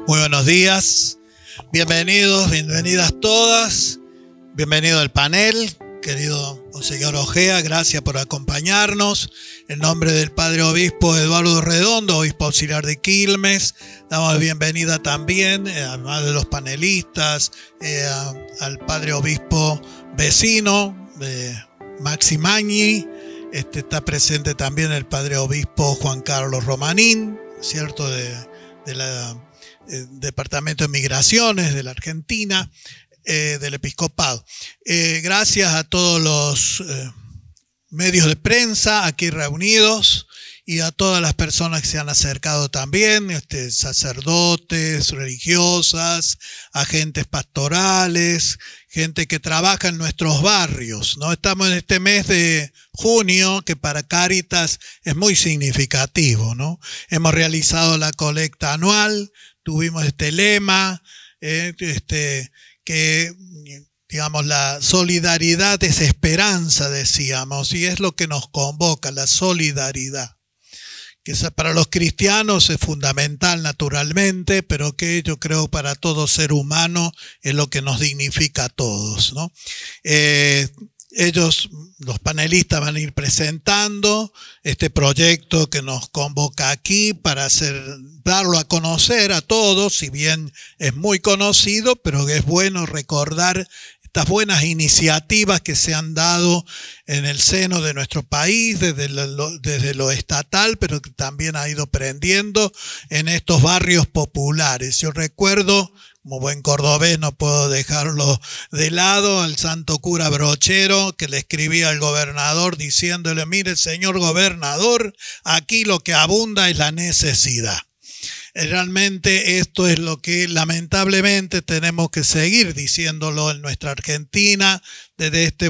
Muy buenos días, bienvenidos, bienvenidas todas, bienvenido al panel, querido Monseñor Ojea, gracias por acompañarnos. En nombre del Padre Obispo Eduardo Redondo, Obispo Auxiliar de Quilmes, damos bienvenida también, además de los panelistas, al Padre Obispo vecino de Maxi Magni. Está presente también el Padre Obispo Juan Carlos Romanín, ¿cierto?, del Departamento de Migraciones de la Argentina, del Episcopado. Gracias a todos los medios de prensa aquí reunidos y a todas las personas que se han acercado también, sacerdotes, religiosas, agentes pastorales, gente que trabaja en nuestros barrios, ¿no? Estamos en este mes de junio que para Cáritas es muy significativo, ¿no? Hemos realizado la colecta anual, tuvimos este lema, que digamos la solidaridad es esperanza, decíamos, y es lo que nos convoca, la solidaridad, que para los cristianos es fundamental naturalmente, pero que yo creo para todo ser humano es lo que nos dignifica a todos, ¿no? Ellos, los panelistas, van a ir presentando este proyecto que nos convoca aquí para darlo a conocer a todos, si bien es muy conocido, pero es bueno recordar estas buenas iniciativas que se han dado en el seno de nuestro país, desde lo estatal, pero que también ha ido prendiendo en estos barrios populares. Yo recuerdo, como buen cordobés no puedo dejarlo de lado, al santo cura Brochero, que le escribía al gobernador diciéndole: mire, señor gobernador, aquí lo que abunda es la necesidad. Realmente esto es lo que lamentablemente tenemos que seguir diciéndolo en nuestra Argentina, desde este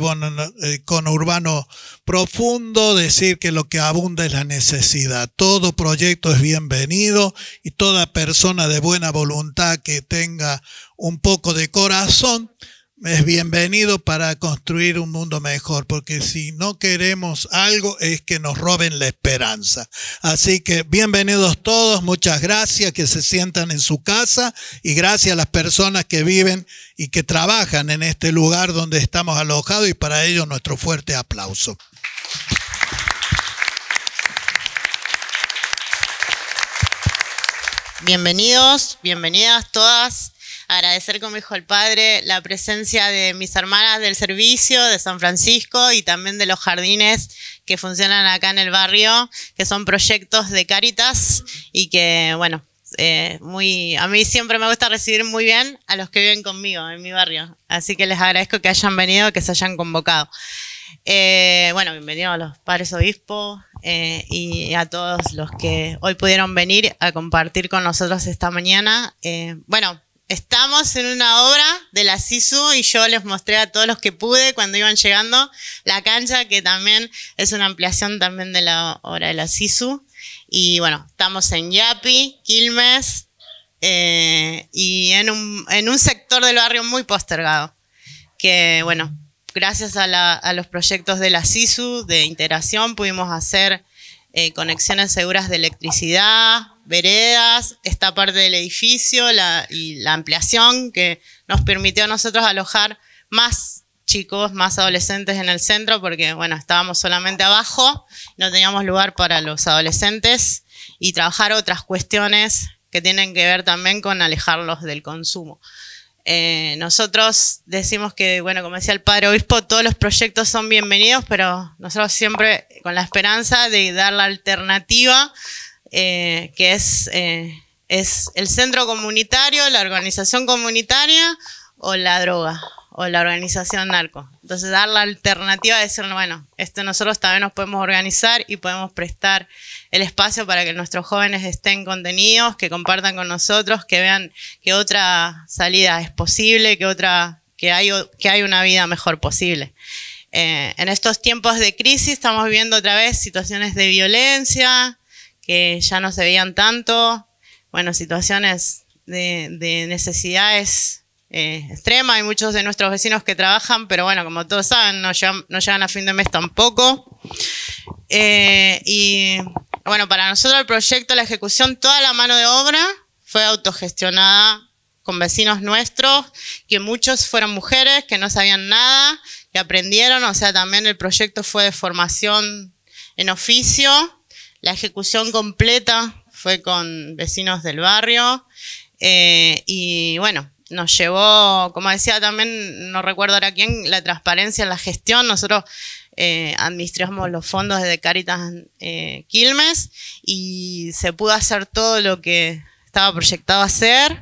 conurbano profundo, decir que lo que abunda es la necesidad. Todo proyecto es bienvenido y toda persona de buena voluntad que tenga un poco de corazón es bienvenido para construir un mundo mejor, porque si no queremos algo es que nos roben la esperanza. Así que bienvenidos todos, muchas gracias, que se sientan en su casa, y gracias a las personas que viven y que trabajan en este lugar donde estamos alojados, y para ello nuestro fuerte aplauso. Bienvenidos, bienvenidas todas. Agradecer, como dijo el padre, la presencia de mis hermanas del servicio de San Francisco y también de los jardines que funcionan acá en el barrio, que son proyectos de Cáritas y que, bueno, a mí siempre me gusta recibir muy bien a los que viven conmigo en mi barrio. Así que les agradezco que hayan venido, que se hayan convocado. Bueno, bienvenidos a los padres obispos y a todos los que hoy pudieron venir a compartir con nosotros esta mañana. Bueno, estamos en una obra de la SISU y yo les mostré a todos los que pude cuando iban llegando la cancha, que también es una ampliación también de la obra de la SISU. Y bueno, estamos en Yapi, Quilmes, y en un sector del barrio muy postergado, que bueno, gracias a los proyectos de la SISU de integración pudimos hacer conexiones seguras de electricidad, veredas, esta parte del edificio y la ampliación que nos permitió a nosotros alojar más chicos, más adolescentes en el centro, porque bueno, estábamos solamente abajo, no teníamos lugar para los adolescentes, y trabajar otras cuestiones que tienen que ver también con alejarlos del consumo. Nosotros decimos que, bueno, como decía el padre obispo, todos los proyectos son bienvenidos, pero nosotros siempre con la esperanza de dar la alternativa, que es el centro comunitario, la organización comunitaria o la droga o la organización narco. Entonces dar la alternativa de decir, bueno, nosotros también nos podemos organizar y podemos prestar el espacio para que nuestros jóvenes estén contenidos, que compartan con nosotros, que vean que otra salida es posible, que hay una vida mejor posible. En estos tiempos de crisis estamos viviendo otra vez situaciones de violencia que ya no se veían tanto, bueno, situaciones de necesidades extremas. Hay muchos de nuestros vecinos que trabajan, pero bueno, como todos saben, no llegan a fin de mes tampoco. Y bueno, para nosotros el proyecto, la ejecución, toda la mano de obra fue autogestionada con vecinos nuestros, que muchos fueron mujeres que no sabían nada, que aprendieron, o sea, también el proyecto fue de formación en oficio, la ejecución completa fue con vecinos del barrio, y bueno, nos llevó, como decía también, no recuerdo ahora quién, la transparencia en la gestión. Nosotros administramos los fondos de Cáritas Quilmes y se pudo hacer todo lo que estaba proyectado hacer,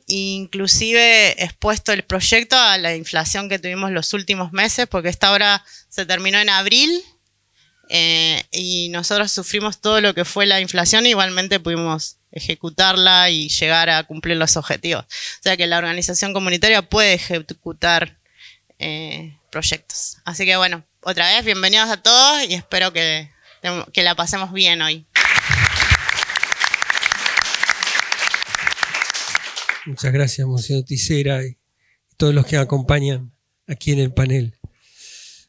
inclusive expuesto el proyecto a la inflación que tuvimos los últimos meses, porque esta obra se terminó en abril y nosotros sufrimos todo lo que fue la inflación, igualmente pudimos ejecutarla y llegar a cumplir los objetivos. O sea que la organización comunitaria puede ejecutar proyectos. Así que bueno, otra vez, bienvenidos a todos y espero que la pasemos bien hoy. Muchas gracias, Monseñor Tisera, y todos los que acompañan aquí en el panel.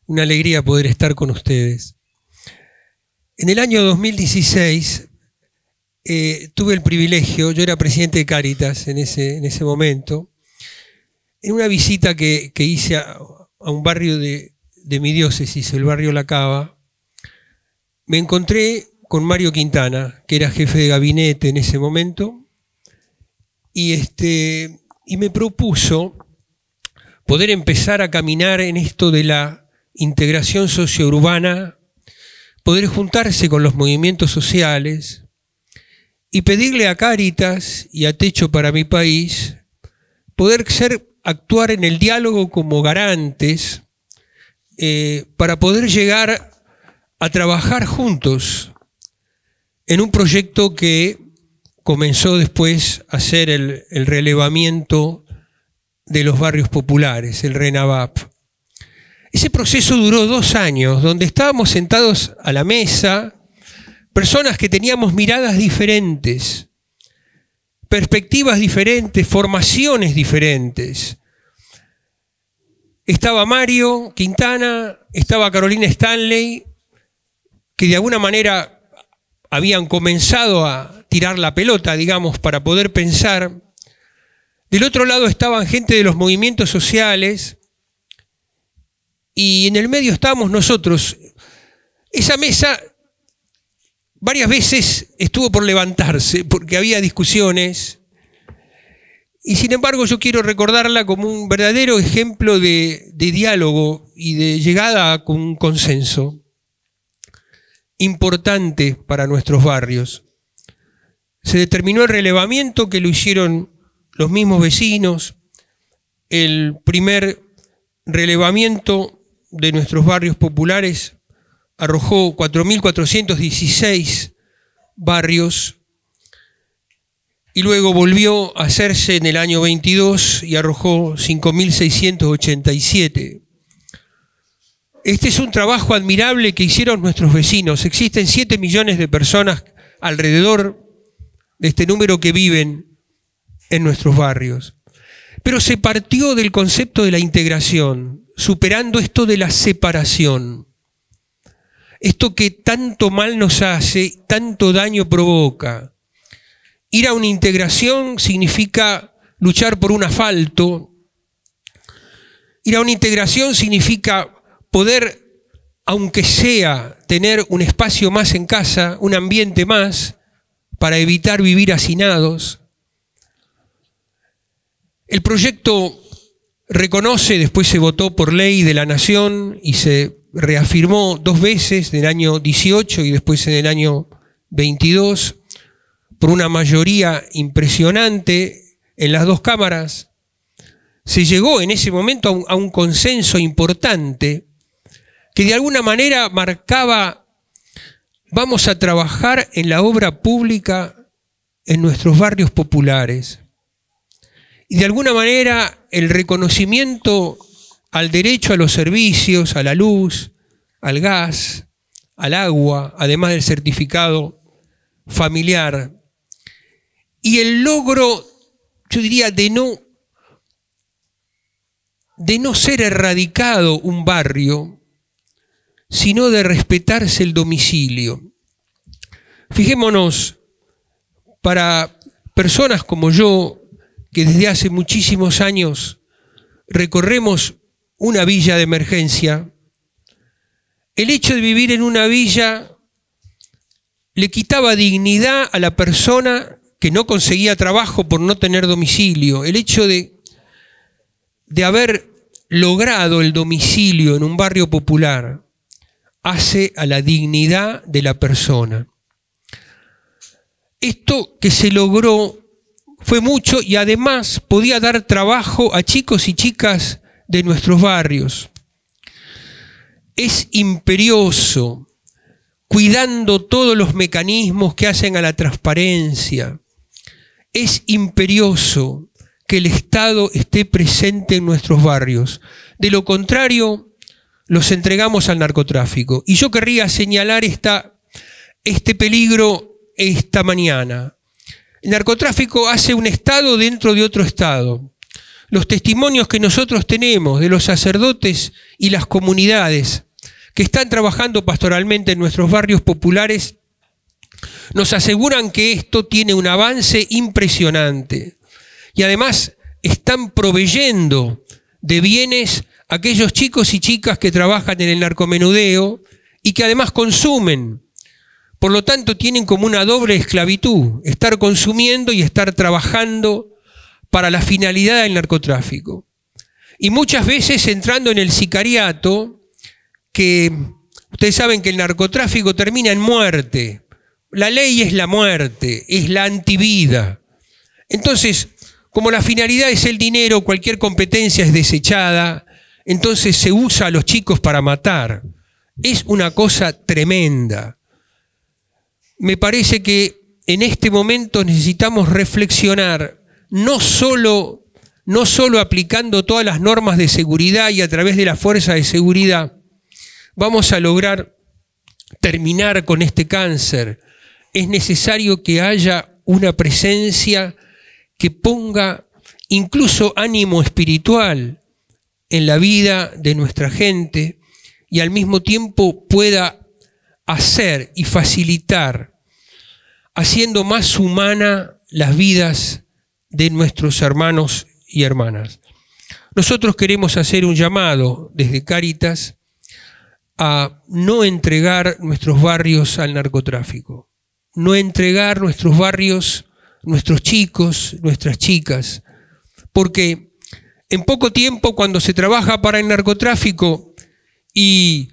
Una alegría poder estar con ustedes. En el año 2016 tuve el privilegio, yo era presidente de Cáritas en ese momento, en una visita que hice a un barrio de mi diócesis, el barrio La Cava, me encontré con Mario Quintana, que era jefe de gabinete en ese momento, y me propuso poder empezar a caminar en esto de la integración sociourbana, poder juntarse con los movimientos sociales y pedirle a Cáritas y a Techo para mi País poder actuar en el diálogo como garantes para poder llegar a trabajar juntos en un proyecto que comenzó después a ser el relevamiento de los barrios populares, el RENAVAP. Ese proceso duró 2 años, donde estábamos sentados a la mesa, personas que teníamos miradas diferentes, perspectivas diferentes, formaciones diferentes. Estaba Mario Quintana, estaba Carolina Stanley, que de alguna manera habían comenzado a tirar la pelota, digamos, para poder pensar. Del otro lado estaban gente de los movimientos sociales y en el medio estábamos nosotros. Esa mesa varias veces estuvo por levantarse porque había discusiones y sin embargo yo quiero recordarla como un verdadero ejemplo de diálogo y de llegada a un consenso importante para nuestros barrios. Se determinó el relevamiento, que lo hicieron los mismos vecinos. El primer relevamiento de nuestros barrios populares arrojó 4.416 barrios y luego volvió a hacerse en el año 22 y arrojó 5.687. Este es un trabajo admirable que hicieron nuestros vecinos. Existen 7 millones de personas alrededor de este número que viven en nuestros barrios. Pero se partió del concepto de la integración, superando esto de la separación. Esto que tanto mal nos hace, tanto daño provoca. Ir a una integración significa luchar por un asfalto. Ir a una integración significa poder, aunque sea, tener un espacio más en casa, un ambiente más, para evitar vivir hacinados. El proyecto reconoce, después se votó por ley de la Nación y se reafirmó 2 veces, en el año 18 y después en el año 22, por una mayoría impresionante en las 2 cámaras. Se llegó en ese momento a un consenso importante que de alguna manera marcaba: vamos a trabajar en la obra pública en nuestros barrios populares. Y de alguna manera el reconocimiento al derecho a los servicios, a la luz, al gas, al agua, además del certificado familiar. Y el logro, yo diría, de no ser erradicado un barrio, sino de respetarse el domicilio. Fijémonos, para personas como yo, que desde hace muchísimos años recorremos una villa de emergencia, el hecho de vivir en una villa le quitaba dignidad a la persona que no conseguía trabajo por no tener domicilio. El hecho de haber logrado el domicilio en un barrio popular hace a la dignidad de la persona. Esto que se logró fue mucho y además podía dar trabajo a chicos y chicas de nuestros barrios. Es imperioso, cuidando todos los mecanismos que hacen a la transparencia. Es imperioso que el Estado esté presente en nuestros barrios. De lo contrario, los entregamos al narcotráfico. Y yo querría señalar este peligro esta mañana. El narcotráfico hace un Estado dentro de otro Estado. Los testimonios que nosotros tenemos de los sacerdotes y las comunidades que están trabajando pastoralmente en nuestros barrios populares nos aseguran que esto tiene un avance impresionante. Y además están proveyendo de bienes a aquellos chicos y chicas que trabajan en el narcomenudeo y que además consumen. Por lo tanto, tienen como una doble esclavitud, estar consumiendo y estar trabajando para la finalidad del narcotráfico. Y muchas veces entrando en el sicariato, que ustedes saben que el narcotráfico termina en muerte. La ley es la muerte, es la antivida. Entonces, como la finalidad es el dinero, cualquier competencia es desechada, entonces se usa a los chicos para matar. Es una cosa tremenda. Me parece que en este momento necesitamos reflexionar, no solo aplicando todas las normas de seguridad y a través de la fuerza de seguridad, vamos a lograr terminar con este cáncer. Es necesario que haya una presencia que ponga incluso ánimo espiritual en la vida de nuestra gente y al mismo tiempo pueda hacer y facilitar, haciendo más humana las vidas de nuestros hermanos y hermanas. Nosotros queremos hacer un llamado desde Cáritas a no entregar nuestros barrios al narcotráfico, no entregar nuestros barrios, nuestros chicos, nuestras chicas, porque en poco tiempo cuando se trabaja para el narcotráfico y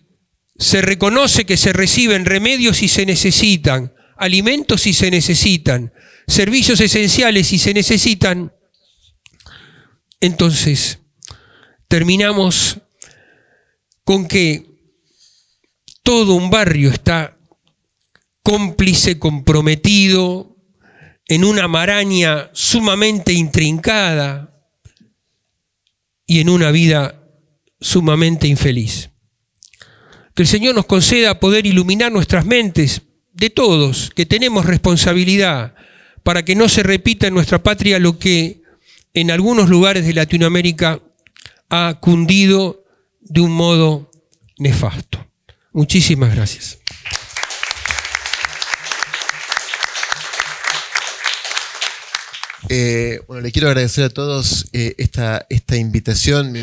se reconoce que se reciben remedios si se necesitan, alimentos si se necesitan, servicios esenciales si se necesitan, entonces terminamos con que todo un barrio está cómplice, comprometido, en una maraña sumamente intrincada y en una vida sumamente infeliz. Que el Señor nos conceda poder iluminar nuestras mentes de todos, que tenemos responsabilidad para que no se repita en nuestra patria lo que en algunos lugares de Latinoamérica ha cundido de un modo nefasto. Muchísimas gracias. Bueno, le quiero agradecer a todos esta invitación.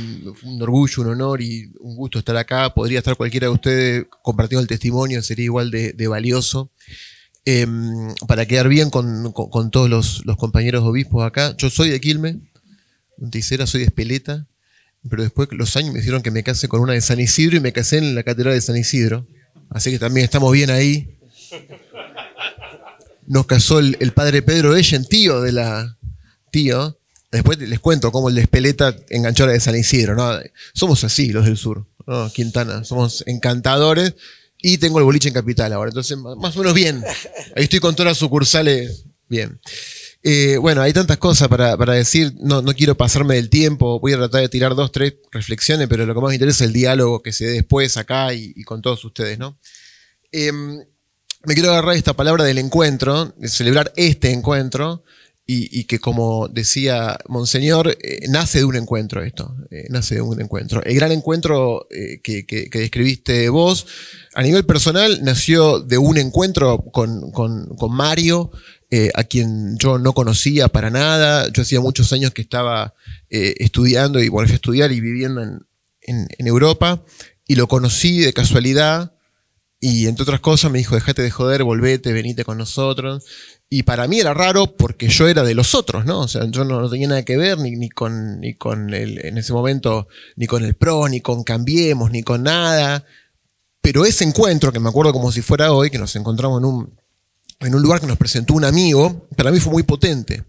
Un orgullo, un honor y un gusto estar acá. Podría estar cualquiera de ustedes compartiendo el testimonio, sería igual de valioso. Para quedar bien con todos los compañeros obispos acá. Yo soy de Quilmes, Monticera, soy de Espeleta, pero después los años me hicieron que me case con una de San Isidro y me casé en la Catedral de San Isidro. Así que también estamos bien ahí. Nos casó el padre Pedro Echen, tío de la... Tío. Después les cuento cómo el de Espeleta enganchó a la de San Isidro, ¿no? Somos así, los del sur, ¿no? Quintana, somos encantadores. Y tengo el boliche en Capital ahora, entonces más o menos bien. Ahí estoy con todas las sucursales bien. Bueno, hay tantas cosas para decir, no quiero pasarme del tiempo, voy a tratar de tirar 2, 3 reflexiones, pero lo que más me interesa es el diálogo que se dé después acá y con todos ustedes, ¿no? Me quiero agarrar esta palabra del encuentro, de celebrar este encuentro, y que como decía Monseñor, nace de un encuentro esto, nace de un encuentro. El gran encuentro que describiste vos, a nivel personal, nació de un encuentro con Mario, a quien yo no conocía para nada. Yo hacía muchos años que estaba estudiando y volví a estudiar y viviendo en Europa, y lo conocí de casualidad, y entre otras cosas me dijo: dejate de joder, volvete, venite con nosotros. Y para mí era raro porque yo era de los otros, ¿no? O sea, yo no tenía nada que ver ni con en ese momento, ni con el PRO, ni con Cambiemos, ni con nada. Pero ese encuentro, que me acuerdo como si fuera hoy, que nos encontramos en un lugar que nos presentó un amigo, para mí fue muy potente.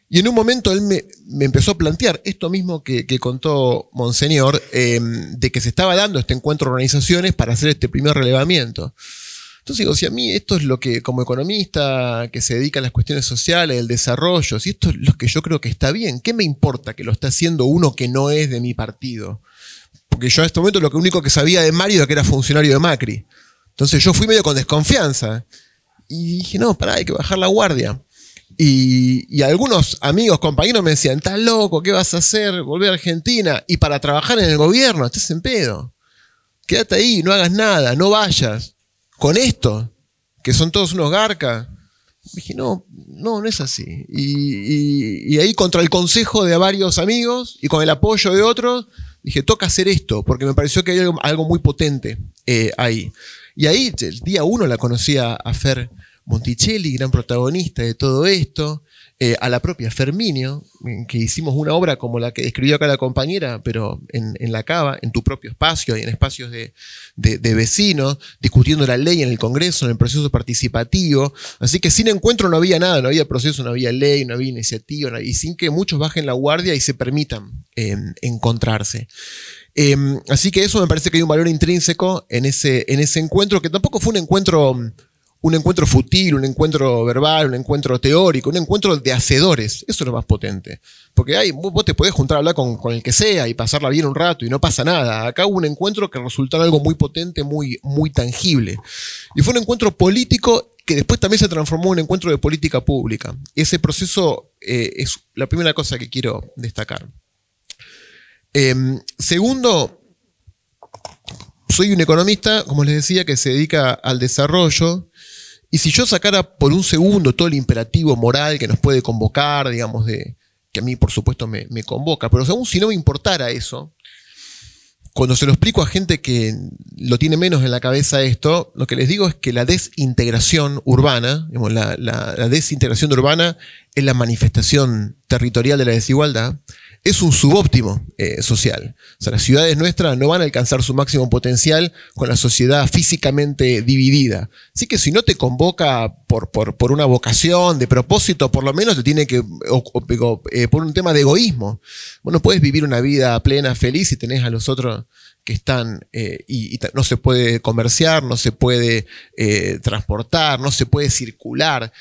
Y en un momento él me empezó a plantear esto mismo que contó Monseñor, de que se estaba dando este encuentro de organizaciones para hacer este primer relevamiento. Entonces digo, si a mí esto es lo que, como economista que se dedica a las cuestiones sociales, el desarrollo, si esto es lo que yo creo que está bien, ¿qué me importa que lo está haciendo uno que no es de mi partido? Porque yo en este momento lo único que sabía de Mario era que era funcionario de Macri. Entonces yo fui medio con desconfianza. Y dije, no, pará, hay que bajar la guardia. Y algunos amigos, compañeros me decían: estás loco, ¿qué vas a hacer? Volver a Argentina. Y para trabajar en el gobierno, estás en pedo. Quédate ahí, no hagas nada, no vayas. Con esto, que son todos unos garcas. Dije, no es así. Y ahí, contra el consejo de varios amigos y con el apoyo de otros, dije, toca hacer esto, porque me pareció que hay algo muy potente ahí. Y ahí, el día 1 la conocí a Fer Monticelli, gran protagonista de todo esto, a la propia Ferminio, que hicimos una obra como la que describió acá la compañera, pero en la Cava, en tu propio espacio y en espacios de vecinos, discutiendo la ley en el Congreso, en el proceso participativo. Así que sin encuentro no había nada, no había proceso, no había ley, no había iniciativa, y sin que muchos bajen la guardia y se permitan encontrarse. Así que eso me parece que hay un valor intrínseco en ese encuentro, que tampoco fue un encuentro fútil, un encuentro verbal, un encuentro teórico, un encuentro de hacedores. Eso es lo más potente. Porque vos te podés juntar a hablar con el que sea y pasarla bien un rato y no pasa nada. Acá hubo un encuentro que resultó en algo muy potente, muy, muy tangible. Y fue un encuentro político que después también se transformó en un encuentro de política pública. Ese proceso es la primera cosa que quiero destacar. Segundo, soy un economista, como les decía, que se dedica al desarrollo. Y si yo sacara por un segundo todo el imperativo moral que nos puede convocar, digamos, que a mí por supuesto me convoca, pero aún si no me importara eso, cuando se lo explico a gente que lo tiene menos en la cabeza esto, lo que les digo es que la desintegración urbana, digamos, la desintegración urbana es la manifestación territorial de la desigualdad, es un subóptimo social. O sea, las ciudades nuestras no van a alcanzar su máximo potencial con la sociedad físicamente dividida. Así que si no te convoca por una vocación de propósito, por lo menos te tiene que, por un tema de egoísmo. Bueno, puedes vivir una vida plena, feliz, y tenés a los otros que están, y no se puede comerciar, no se puede transportar, no se puede circular,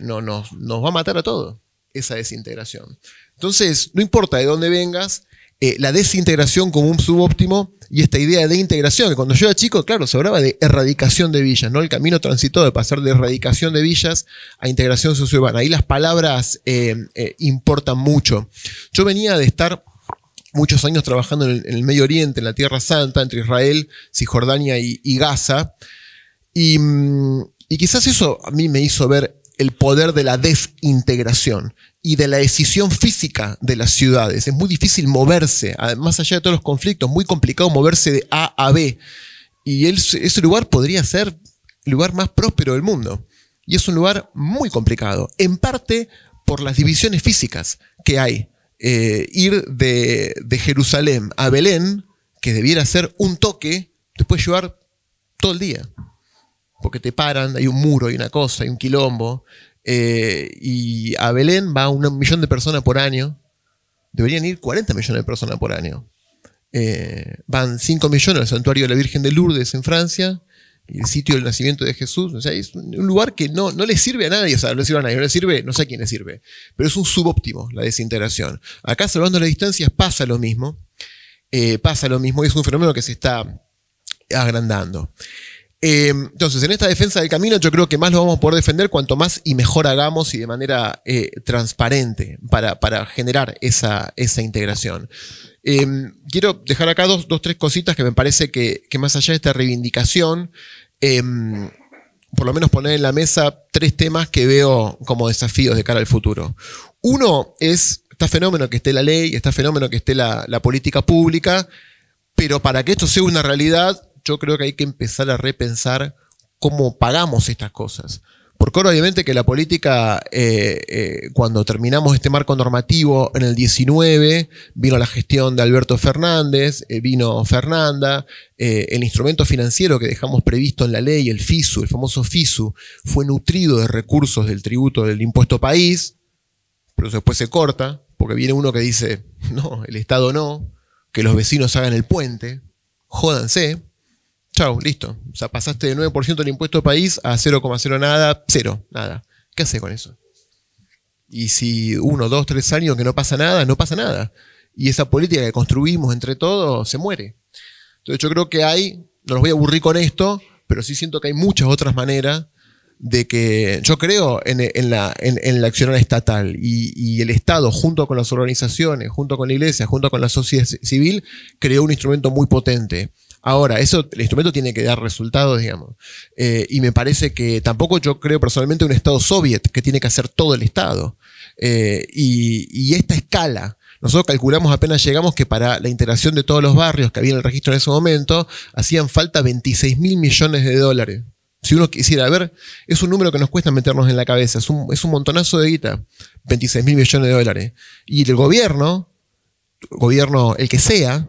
nos va a matar a todos esa desintegración. Entonces, no importa de dónde vengas, la desintegración como un subóptimo y esta idea de integración, que cuando yo era chico, claro, se hablaba de erradicación de villas, ¿no? El camino transitó de pasar de erradicación de villas a integración sociourbana. Ahí las palabras importan mucho. Yo venía de estar muchos años trabajando en el Medio Oriente, en la Tierra Santa, entre Israel, Cisjordania y Gaza, y quizás eso a mí me hizo ver el poder de la desintegración y de la decisión física de las ciudades. Es muy difícil moverse, más allá de todos los conflictos, muy complicado moverse de A a B. Y ese lugar podría ser el lugar más próspero del mundo. Y es un lugar muy complicado, en parte por las divisiones físicas que hay. Ir de Jerusalén a Belén, que debiera ser un toque, te puede llevar todo el día. Porque te paran, hay un muro, hay una cosa, hay un quilombo. Y a Belén va 1 millón de personas por año. Deberían ir 40 millones de personas por año. Van 5 millones al santuario de la Virgen de Lourdes en Francia, y el sitio del nacimiento de Jesús. O sea, es un lugar que no le sirve a nadie. O sea, no le sirve a nadie, no le sirve, no sé a quién le sirve. Pero es un subóptimo la desintegración. Acá, salvando las distancias, pasa lo mismo. Y es un fenómeno que se está agrandando. Entonces, en esta defensa del camino, yo creo que más lo vamos a poder defender cuanto más y mejor hagamos y de manera transparente para generar esa integración. Quiero dejar acá dos, tres cositas que me parece que más allá de esta reivindicación, por lo menos poner en la mesa 3 temas que veo como desafíos de cara al futuro. Uno es, está fenómeno que esté la ley, está fenómeno que esté la política pública, pero para que esto sea una realidad, yo creo que hay que empezar a repensar cómo pagamos estas cosas. Porque ahora obviamente que la política, cuando terminamos este marco normativo en el 19, vino la gestión de Alberto Fernández, vino Fernanda, el instrumento financiero que dejamos previsto en la ley, el FISU, el famoso FISU, fue nutrido de recursos del tributo del impuesto país, pero eso después se corta, porque viene uno que dice, no, el Estado no, que los vecinos hagan el puente, jódanse. Chau, listo. O sea, pasaste de 9% del impuesto país a 0,0 nada, 0, nada. ¿Qué hace con eso? Y si 1, 2, 3 años que no pasa nada, no pasa nada. Y esa política que construimos entre todos se muere. Entonces yo creo que hay, no los voy a aburrir con esto, pero sí siento que hay muchas otras maneras de que yo creo en la acción estatal y el Estado junto con las organizaciones, junto con la iglesia, junto con la sociedad civil, creó un instrumento muy potente. Ahora, el instrumento tiene que dar resultados, digamos. Y me parece que tampoco yo creo personalmente un Estado soviet que tiene que hacer todo el Estado. Y esta escala, nosotros calculamos apenas llegamos que para la integración de todos los barrios que había en el registro en ese momento, hacían falta 26.000 millones de dólares. Si uno quisiera ver, es un número que nos cuesta meternos en la cabeza, es un montonazo de guita, 26.000 millones de dólares. Y el gobierno, el que sea,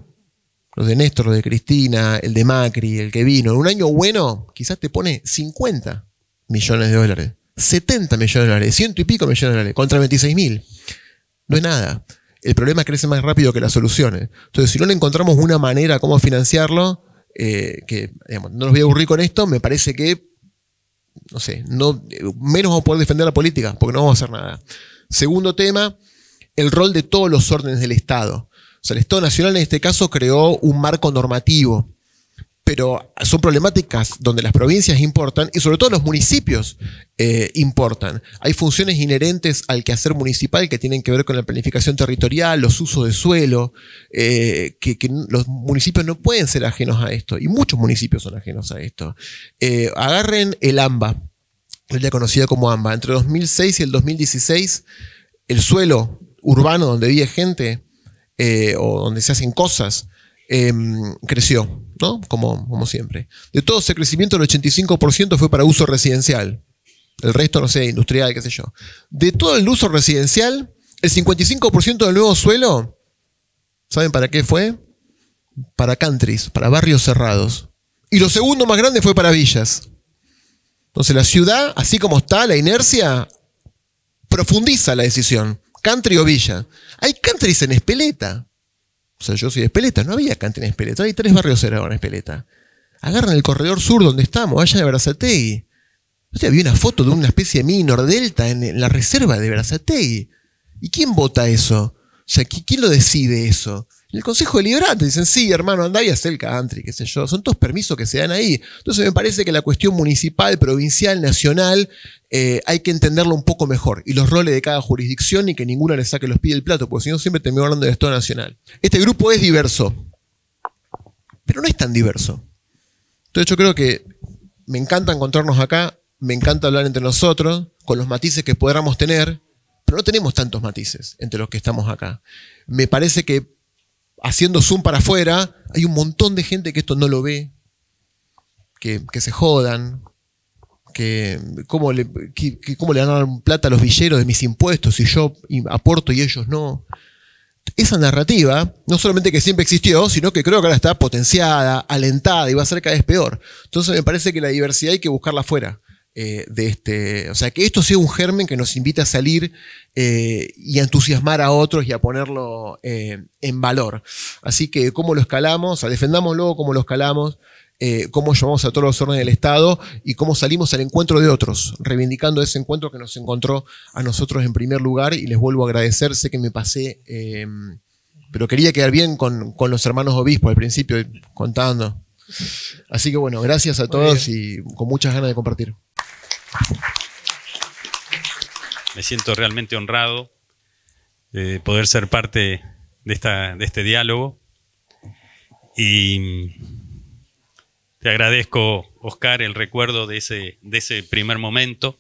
los de Néstor, los de Cristina, el de Macri, el que vino, en un año bueno, quizás te pone 50 millones de dólares, 70 millones de dólares, 100 y pico millones de dólares, contra 26.000. No es nada. El problema crece más rápido que las soluciones. Entonces, si no le encontramos una manera cómo financiarlo, que digamos, no los voy a aburrir con esto, me parece que, no sé, menos vamos a poder defender la política, porque no vamos a hacer nada. Segundo tema, el rol de todos los órdenes del Estado. O sea, el Estado Nacional en este caso creó un marco normativo, pero son problemáticas donde las provincias importan y sobre todo los municipios importan. Hay funciones inherentes al quehacer municipal que tienen que ver con la planificación territorial, los usos de suelo, que los municipios no pueden ser ajenos a esto, y muchos municipios son ajenos a esto. Agarren el AMBA, el ya conocido como AMBA. Entre 2006 y el 2016, el suelo urbano donde vive gente, o donde se hacen cosas, creció, ¿no? Como siempre. De todo ese crecimiento, el 85% fue para uso residencial. El resto, no sé, industrial, qué sé yo. De todo el uso residencial, el 55% del nuevo suelo, ¿saben para qué fue? Para countries, para barrios cerrados. Y lo segundo más grande fue para villas. Entonces la ciudad, así como está, la inercia, profundiza la decisión. Country o villa. Hay countries en Espeleta. O sea, yo soy de Espeleta. No había country en Espeleta. Hay 3 barrios cerrados en Espeleta. Agarran el corredor sur donde estamos, allá de Berazategui. Había una foto de una especie de mini Nordelta en la reserva de Berazategui. ¿Y quién vota eso? O sea, ¿quién lo decide eso? El Consejo Deliberante. Dicen, sí, hermano, andá y haz el country, qué sé yo. Son todos permisos que se dan ahí. Entonces me parece que la cuestión municipal, provincial, nacional, hay que entenderlo un poco mejor. Y los roles de cada jurisdicción y que ninguna le saque los pies del plato, porque si no siempre termino hablando del Estado Nacional. Este grupo es diverso, pero no es tan diverso. Entonces yo creo que me encanta encontrarnos acá, me encanta hablar entre nosotros, con los matices que podamos tener, pero no tenemos tantos matices entre los que estamos acá. Me parece que haciendo zoom para afuera, hay un montón de gente que esto no lo ve, que se jodan, que cómo le dan plata a los villeros de mis impuestos si yo aporto y ellos no. Esa narrativa, no solamente que siempre existió, sino que creo que ahora está potenciada, alentada y va a ser cada vez peor. Entonces me parece que la diversidad hay que buscarla afuera. O sea, que esto sea un germen que nos invite a salir y a entusiasmar a otros y a ponerlo en valor. Así que cómo lo escalamos, o sea, defendámoslo, cómo lo escalamos, cómo llamamos a todos los órdenes del Estado y cómo salimos al encuentro de otros, reivindicando ese encuentro que nos encontró a nosotros en primer lugar. Y les vuelvo a agradecer, sé que me pasé, pero quería quedar bien con los hermanos obispos al principio, contando. Así que bueno, gracias a todos y con muchas ganas de compartir. Me siento realmente honrado de poder ser parte de este diálogo y Te agradezco, Oscar, el recuerdo de ese primer momento.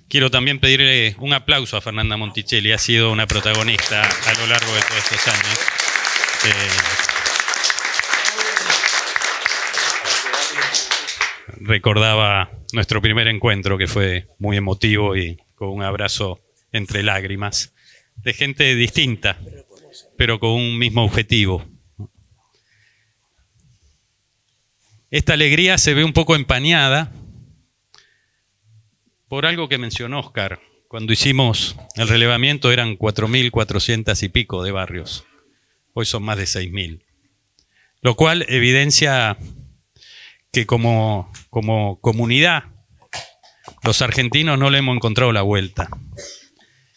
Quiero también pedirle un aplauso a Fernanda Monticelli. Ha sido una protagonista a lo largo de todos estos años. Recordaba nuestro primer encuentro, que fue muy emotivo y con un abrazo entre lágrimas, de gente distinta, pero con un mismo objetivo. Esta alegría se ve un poco empañada por algo que mencionó Oscar. Cuando hicimos el relevamiento eran 4.400 y pico de barrios. Hoy son más de 6.000. Lo cual evidencia que como comunidad los argentinos no le hemos encontrado la vuelta.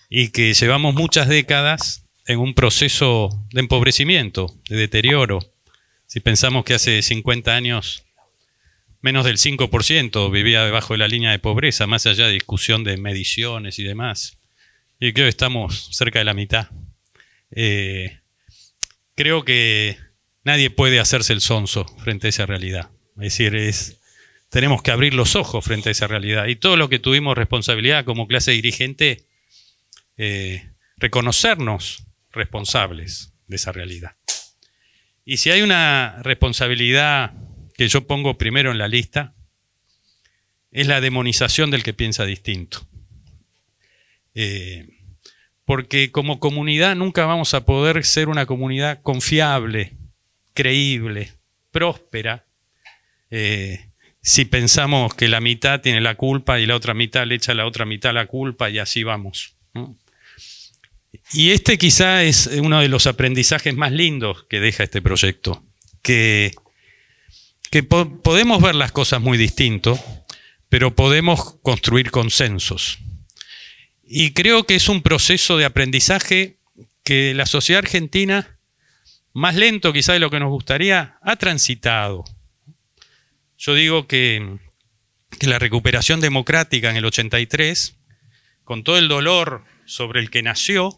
Y que llevamos muchas décadas en un proceso de empobrecimiento, de deterioro. Si pensamos que hace 50 años menos del 5% vivía debajo de la línea de pobreza, más allá de discusión de mediciones y demás. Y creo que estamos cerca de la mitad. Creo que nadie puede hacerse el sonso frente a esa realidad. Es decir, tenemos que abrir los ojos frente a esa realidad. Y todo lo que tuvimos responsabilidad como clase dirigente, reconocernos responsables de esa realidad. Y si hay una responsabilidad que yo pongo primero en la lista, es la demonización del que piensa distinto. Porque como comunidad nunca vamos a poder ser una comunidad confiable, creíble, próspera, si pensamos que la mitad tiene la culpa y la otra mitad le echa a la otra mitad la culpa y así vamos, ¿no? Y este quizá es uno de los aprendizajes más lindos que deja este proyecto, que podemos ver las cosas muy distinto, pero podemos construir consensos. Y creo que es un proceso de aprendizaje que la sociedad argentina, más lento quizá de lo que nos gustaría, ha transitado. Yo digo que la recuperación democrática en el 83, con todo el dolor sobre el que nació,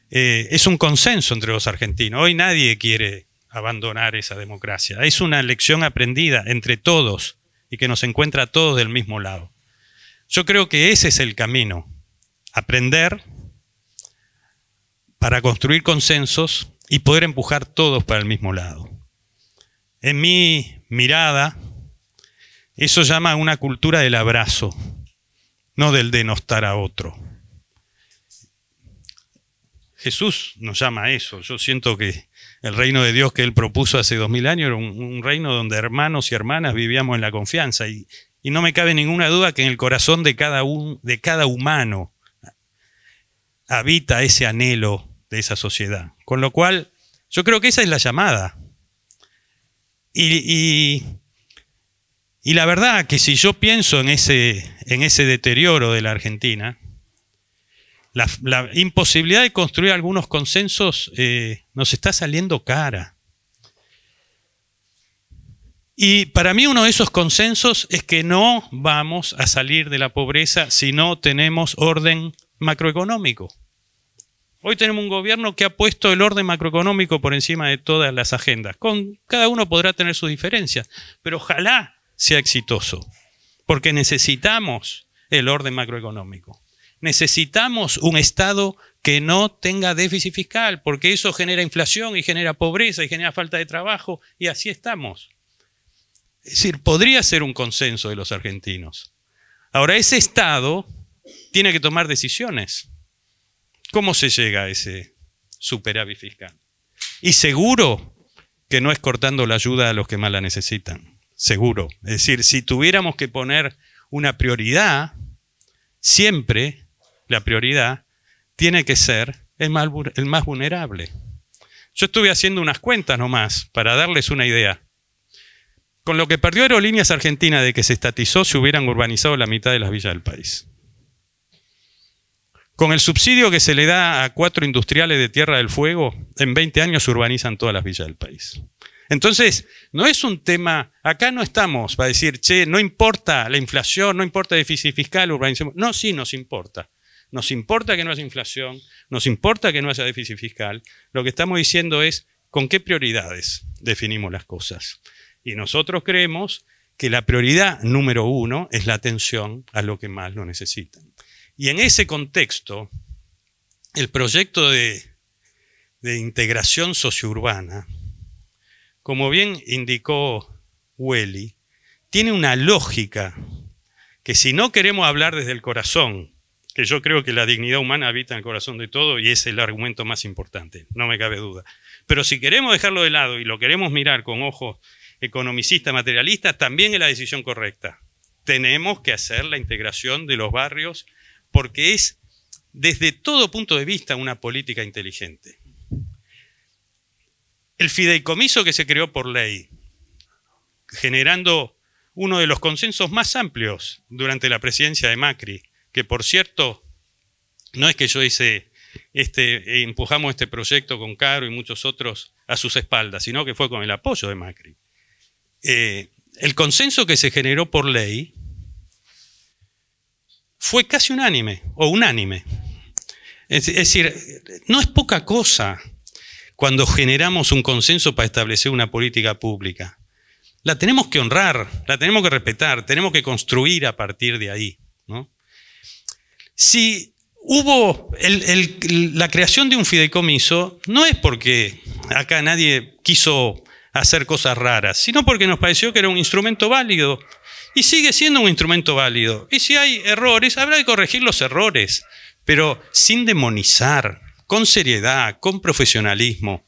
es un consenso entre los argentinos. Hoy nadie quiere abandonar esa democracia. Es una lección aprendida entre todos y que nos encuentra a todos del mismo lado. Yo creo que ese es el camino. Aprender para construir consensos y poder empujar todos para el mismo lado. En mi mirada, eso llama a una cultura del abrazo, no del denostar a otro. Jesús nos llama a eso. Yo siento que el reino de Dios que Él propuso hace 2000 años era un reino donde hermanos y hermanas vivíamos en la confianza. Y no me cabe ninguna duda que en el corazón de cada humano habita ese anhelo de esa sociedad. Con lo cual, yo creo que esa es la llamada. Y la verdad que si yo pienso en ese deterioro de la Argentina, la imposibilidad de construir algunos consensos nos está saliendo cara. Y para mí uno de esos consensos es que no vamos a salir de la pobreza si no tenemos orden macroeconómico. Hoy tenemos un gobierno que ha puesto el orden macroeconómico por encima de todas las agendas. Cada uno podrá tener sus diferencias, pero ojalá sea exitoso, porque necesitamos el orden macroeconómico. Necesitamos un Estado que no tenga déficit fiscal, porque eso genera inflación y genera pobreza y genera falta de trabajo, y así estamos. Es decir, podría ser un consenso de los argentinos. Ahora, ese Estado tiene que tomar decisiones. ¿Cómo se llega a ese superávit fiscal? Y seguro que no es cortando la ayuda a los que más la necesitan. Seguro. Es decir, si tuviéramos que poner una prioridad, siempre la prioridad tiene que ser el más vulnerable. Yo estuve haciendo unas cuentas nomás para darles una idea. Con lo que perdió Aerolíneas Argentinas de que se estatizó, se hubieran urbanizado la mitad de las villas del país. Con el subsidio que se le da a 4 industriales de Tierra del Fuego, en 20 años se urbanizan todas las villas del país. Entonces, no es un tema, acá no estamos para decir, che, no importa la inflación, no importa el déficit fiscal, urbanicemos. No, sí nos importa. Nos importa que no haya inflación, nos importa que no haya déficit fiscal. Lo que estamos diciendo es con qué prioridades definimos las cosas. Y nosotros creemos que la prioridad número 1 es la atención a lo que más lo necesitan. Y en ese contexto, el proyecto de integración sociourbana, como bien indicó Welly, tiene una lógica que si no queremos hablar desde el corazón, que yo creo que la dignidad humana habita en el corazón de todo y es el argumento más importante, no me cabe duda. Pero si queremos dejarlo de lado y lo queremos mirar con ojos economicistas, materialistas, también es la decisión correcta. Tenemos que hacer la integración de los barrios porque es, desde todo punto de vista, una política inteligente. El fideicomiso que se creó por ley, generando uno de los consensos más amplios durante la presidencia de Macri, que por cierto, no es que yo empujamos este proyecto con Caro y muchos otros a sus espaldas, sino que fue con el apoyo de Macri. El consenso que se generó por ley fue casi unánime, o unánime. Es decir, no es poca cosa cuando generamos un consenso para establecer una política pública. La tenemos que honrar, la tenemos que respetar, tenemos que construir a partir de ahí, ¿no? Si hubo la creación de un fideicomiso, no es porque acá nadie quiso hacer cosas raras, sino porque nos pareció que era un instrumento válido y sigue siendo un instrumento válido. Y si hay errores, habrá que corregir los errores, pero sin demonizar, con seriedad, con profesionalismo,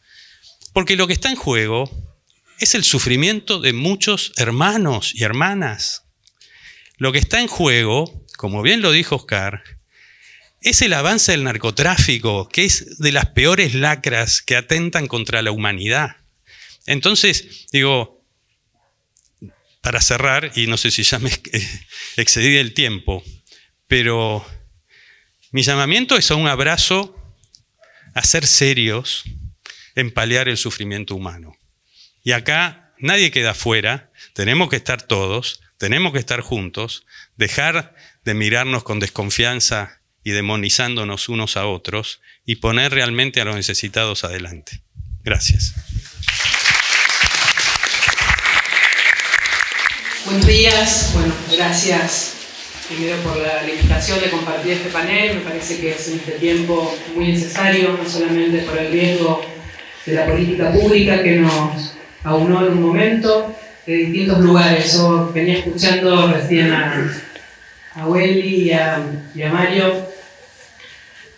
porque lo que está en juego es el sufrimiento de muchos hermanos y hermanas. Lo que está en juego, como bien lo dijo Oscar, es el avance del narcotráfico, que es de las peores lacras que atentan contra la humanidad. Entonces, digo, para cerrar, y no sé si ya me excedí del tiempo, pero mi llamamiento es a un abrazo, a ser serios en paliar el sufrimiento humano. Y acá nadie queda fuera, tenemos que estar todos, tenemos que estar juntos, dejar de mirarnos con desconfianza y demonizándonos unos a otros y poner realmente a los necesitados adelante. Gracias. Buenos días. Bueno, gracias primero por la invitación de compartir este panel. Me parece que es en este tiempo muy necesario, no solamente por el riesgo de la política pública que nos aunó en un momento de distintos lugares. Yo venía escuchando recién a Welly y a Mario.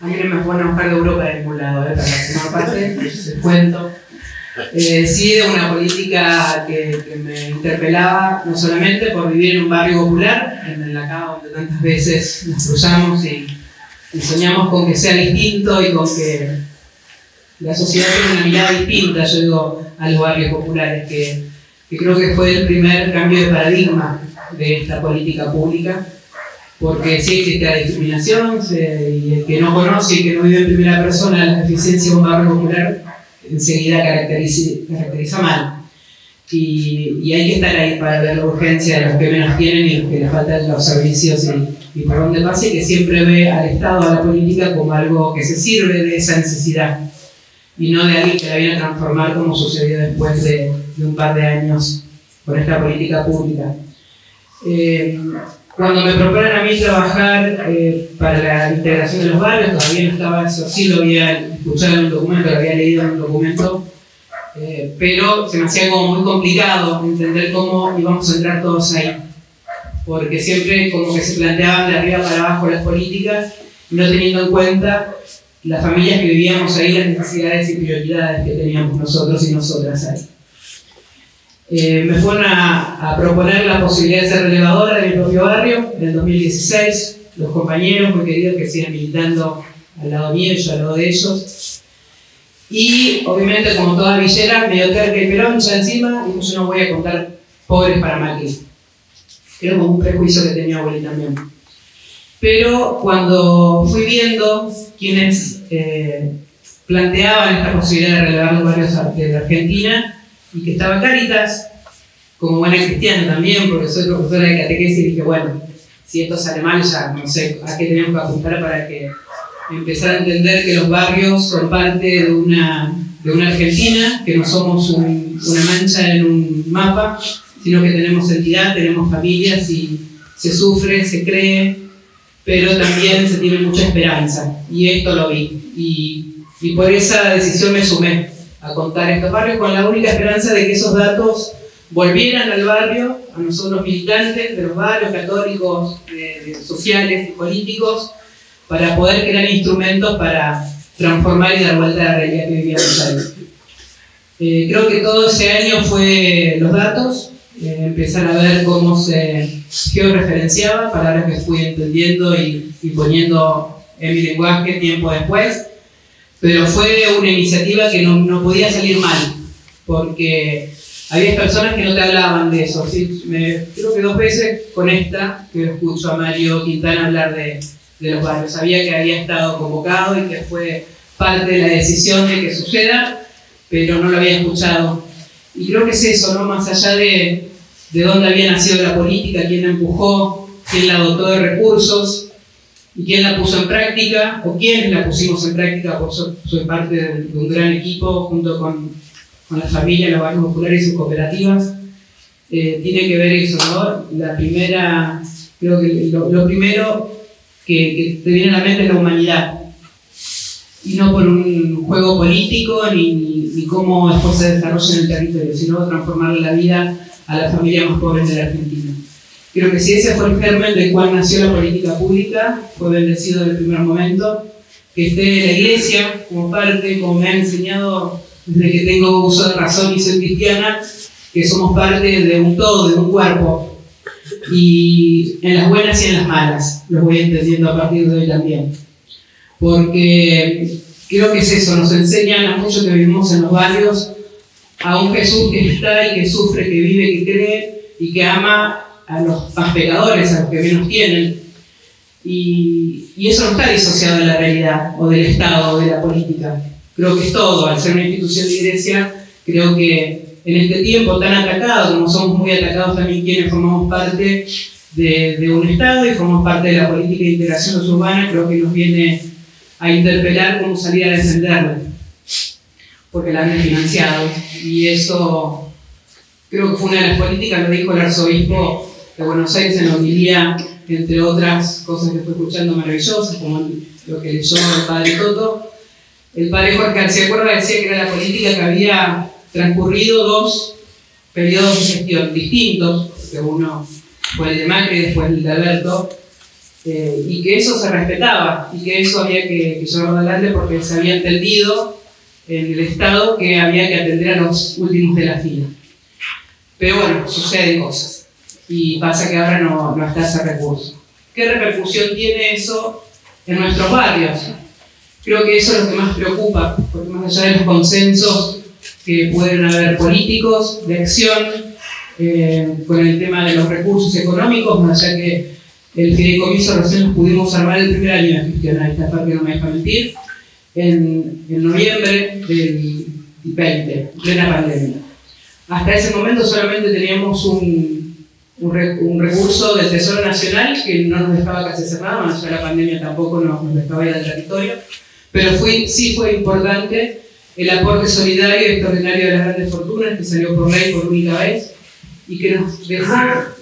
A mí no me fueron a buscar de Europa de ningún lado, para formar parte, les cuento. Sí, de una política que me interpelaba, no solamente por vivir en un barrio popular, en la acá donde tantas veces nos cruzamos y soñamos con que sea distinto y con que la sociedad tenga una mirada distinta, yo digo, a los barrios populares, que creo que fue el primer cambio de paradigma de esta política pública, porque sí existe la discriminación, y el que no conoce y que no vive en primera persona la deficiencia de un barrio popular, enseguida caracteriza mal. Y hay que estar ahí para ver la urgencia de los que menos tienen y los que les faltan los servicios y por donde pase, y que siempre ve al Estado, a la política, como algo que se sirve de esa necesidad y no de alguien que la viene a transformar, como sucedió después de un par de años con esta política pública. Cuando me proponen a mí trabajar para la integración de los barrios, todavía no estaba eso, sí lo había escuchado en un documento, lo había leído en un documento, pero se me hacía como muy complicado entender cómo íbamos a entrar todos ahí, porque siempre como que se planteaban de arriba para abajo las políticas, no teniendo en cuenta las familias que vivíamos ahí, las necesidades y prioridades que teníamos nosotros y nosotras ahí. Me fueron a proponer la posibilidad de ser relevadora de mi propio barrio en el 2016, los compañeros muy queridos que siguen militando al lado mío y yo al lado de ellos. Y obviamente, como toda villera, medio terca y Perón ya encima, y yo no voy a contar pobres para Macri. Creo como un prejuicio que tenía Willy también. Pero cuando fui viendo quienes planteaban esta posibilidad de relevar los barrios de Argentina, y que estaba Cáritas, como buena cristiana también, porque soy profesora de catequesis, y dije, bueno, si esto sale mal, ya no sé a qué tenemos que apuntar para que empezar a entender que los barrios son parte de una una Argentina, que no somos una mancha en un mapa, sino que tenemos entidad, tenemos familias y se sufre, se cree, pero también se tiene mucha esperanza. Y esto lo vi. Y por esa decisión me sumé a contar estos barrios con la única esperanza de que esos datos volvieran al barrio, a nosotros militantes de los barrios católicos, sociales y políticos, para poder crear instrumentos para transformar y dar vuelta a la realidad que vivíamos ahí. Creo que todo ese año fue los datos, empezar a ver cómo se georreferenciaba, palabras que fui entendiendo y poniendo en mi lenguaje tiempo después, pero fue una iniciativa que no podía salir mal, porque había personas que no te hablaban de eso. ¿Sí? Creo que 2 veces con esta, que escucho a Mario Quintana hablar de los barrios. Sabía que había estado convocado y que fue parte de la decisión de que suceda, pero no lo había escuchado. Y creo que es eso, ¿no? Más allá de dónde había nacido la política, quién la empujó, quién la dotó de recursos y quién la puso en práctica, o quiénes la pusimos en práctica, por soy parte de un gran equipo junto con la familia, los barrios populares y sus cooperativas. Tiene que ver eso, ¿no? La primera, creo que lo primero que te viene a la mente es la humanidad, y no por un juego político ni cómo después se desarrolla en el territorio, sino transformar la vida a las familias más pobres de la Argentina. Creo que si ese fue el germen del cual nació la política pública, fue bendecido desde el primer momento, que esté la Iglesia como parte, como me ha enseñado desde que tengo uso de razón y soy cristiana, que somos parte de un todo, de un cuerpo, y en las buenas y en las malas, los voy entendiendo a partir de hoy también. Porque creo que es eso, nos enseñan a muchos que vivimos en los barrios a un Jesús que está y que sufre, que vive, que cree y que ama a los más pecadores, a los que menos tienen. Y eso no está disociado de la realidad, o del Estado, o de la política. Creo que es todo. Al ser una institución de iglesia, creo que en este tiempo tan atacado, como somos muy atacados también quienes formamos parte de un Estado y formamos parte de la política de integración urbana, creo que nos viene a interpelar cómo salir a defenderla, porque la han desfinanciado. Y eso creo que fue una de las políticas, lo dijo el arzobispo de Buenos Aires en la homilía, entre otras cosas que fue escuchando maravillosas, como lo que leyó el padre Toto. El padre Jorge García Cuerva decía que era la política que había transcurrido 2 periodos de gestión distintos, porque uno fue el de Macri y después el de Alberto, y que eso se respetaba y que eso había que llevarlo adelante porque se había entendido en el Estado que había que atender a los últimos de la fila. Pero bueno, suceden cosas y pasa que ahora no está ese recurso. ¿Qué repercusión tiene eso en nuestros barrios? Creo que eso es lo que más preocupa, porque más allá de los consensos que pueden haber políticos, de acción, con el tema de los recursos económicos, más allá que el fideicomiso recién nos pudimos armar el primer año de gestión, esta parte no me deja mentir, en noviembre del 20, plena pandemia. Hasta ese momento solamente teníamos un recurso del Tesoro Nacional que no nos dejaba casi hacer nada, más allá de la pandemia tampoco nos dejaba ir al territorio, pero sí fue importante el aporte solidario y extraordinario de las grandes fortunas que salió por ley por única vez y que nos dejó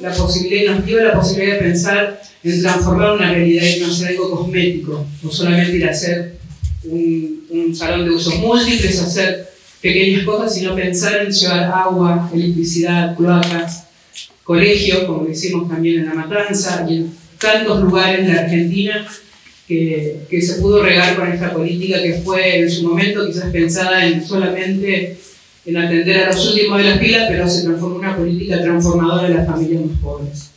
la posibilidad, nos dio la posibilidad de pensar en transformar una realidad y no hacer algo cosmético, no solamente ir a hacer un salón de usos múltiples, hacer pequeñas cosas, sino pensar en llevar agua, electricidad, cloacas, colegios, como decimos también en La Matanza, y en tantos lugares de la Argentina que se pudo regar con esta política que fue en su momento quizás pensada solamente en atender a los últimos de la fila, pero se transformó en una política transformadora de las familias más pobres.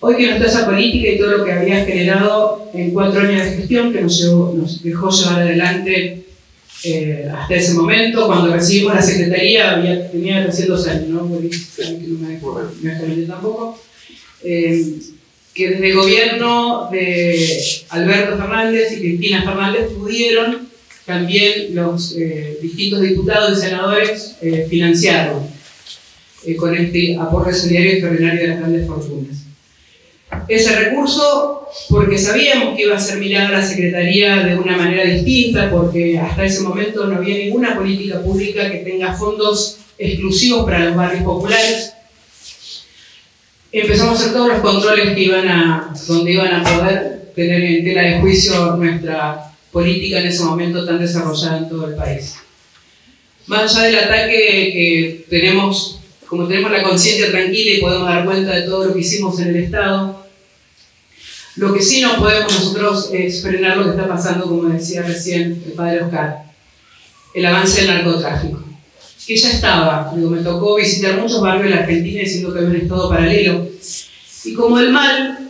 Hoy que no está esa política y todo lo que había generado en 4 años de gestión que nos dejó llevar adelante hasta ese momento, cuando recibimos la secretaría, tenía recién 2 años, ¿no? Porque no me deja tampoco. Que desde el gobierno de Alberto Fernández y Cristina Fernández pudieron también los distintos diputados y senadores financiarlo con este aporte solidario extraordinario de las grandes fortunas. Ese recurso porque sabíamos que iba a ser mirada la Secretaría de una manera distinta, porque hasta ese momento no había ninguna política pública que tenga fondos exclusivos para los barrios populares. Empezamos a hacer todos los controles donde iban a poder tener en tela de juicio nuestra política en ese momento tan desarrollada en todo el país. Más allá del ataque que tenemos, como tenemos la conciencia tranquila y podemos dar cuenta de todo lo que hicimos en el Estado, lo que sí no podemos nosotros es frenar lo que está pasando, como decía recién el padre Oscar, el avance del narcotráfico. Que ya estaba, me tocó visitar muchos barrios de la Argentina diciendo que había un estado paralelo. Y como el mal,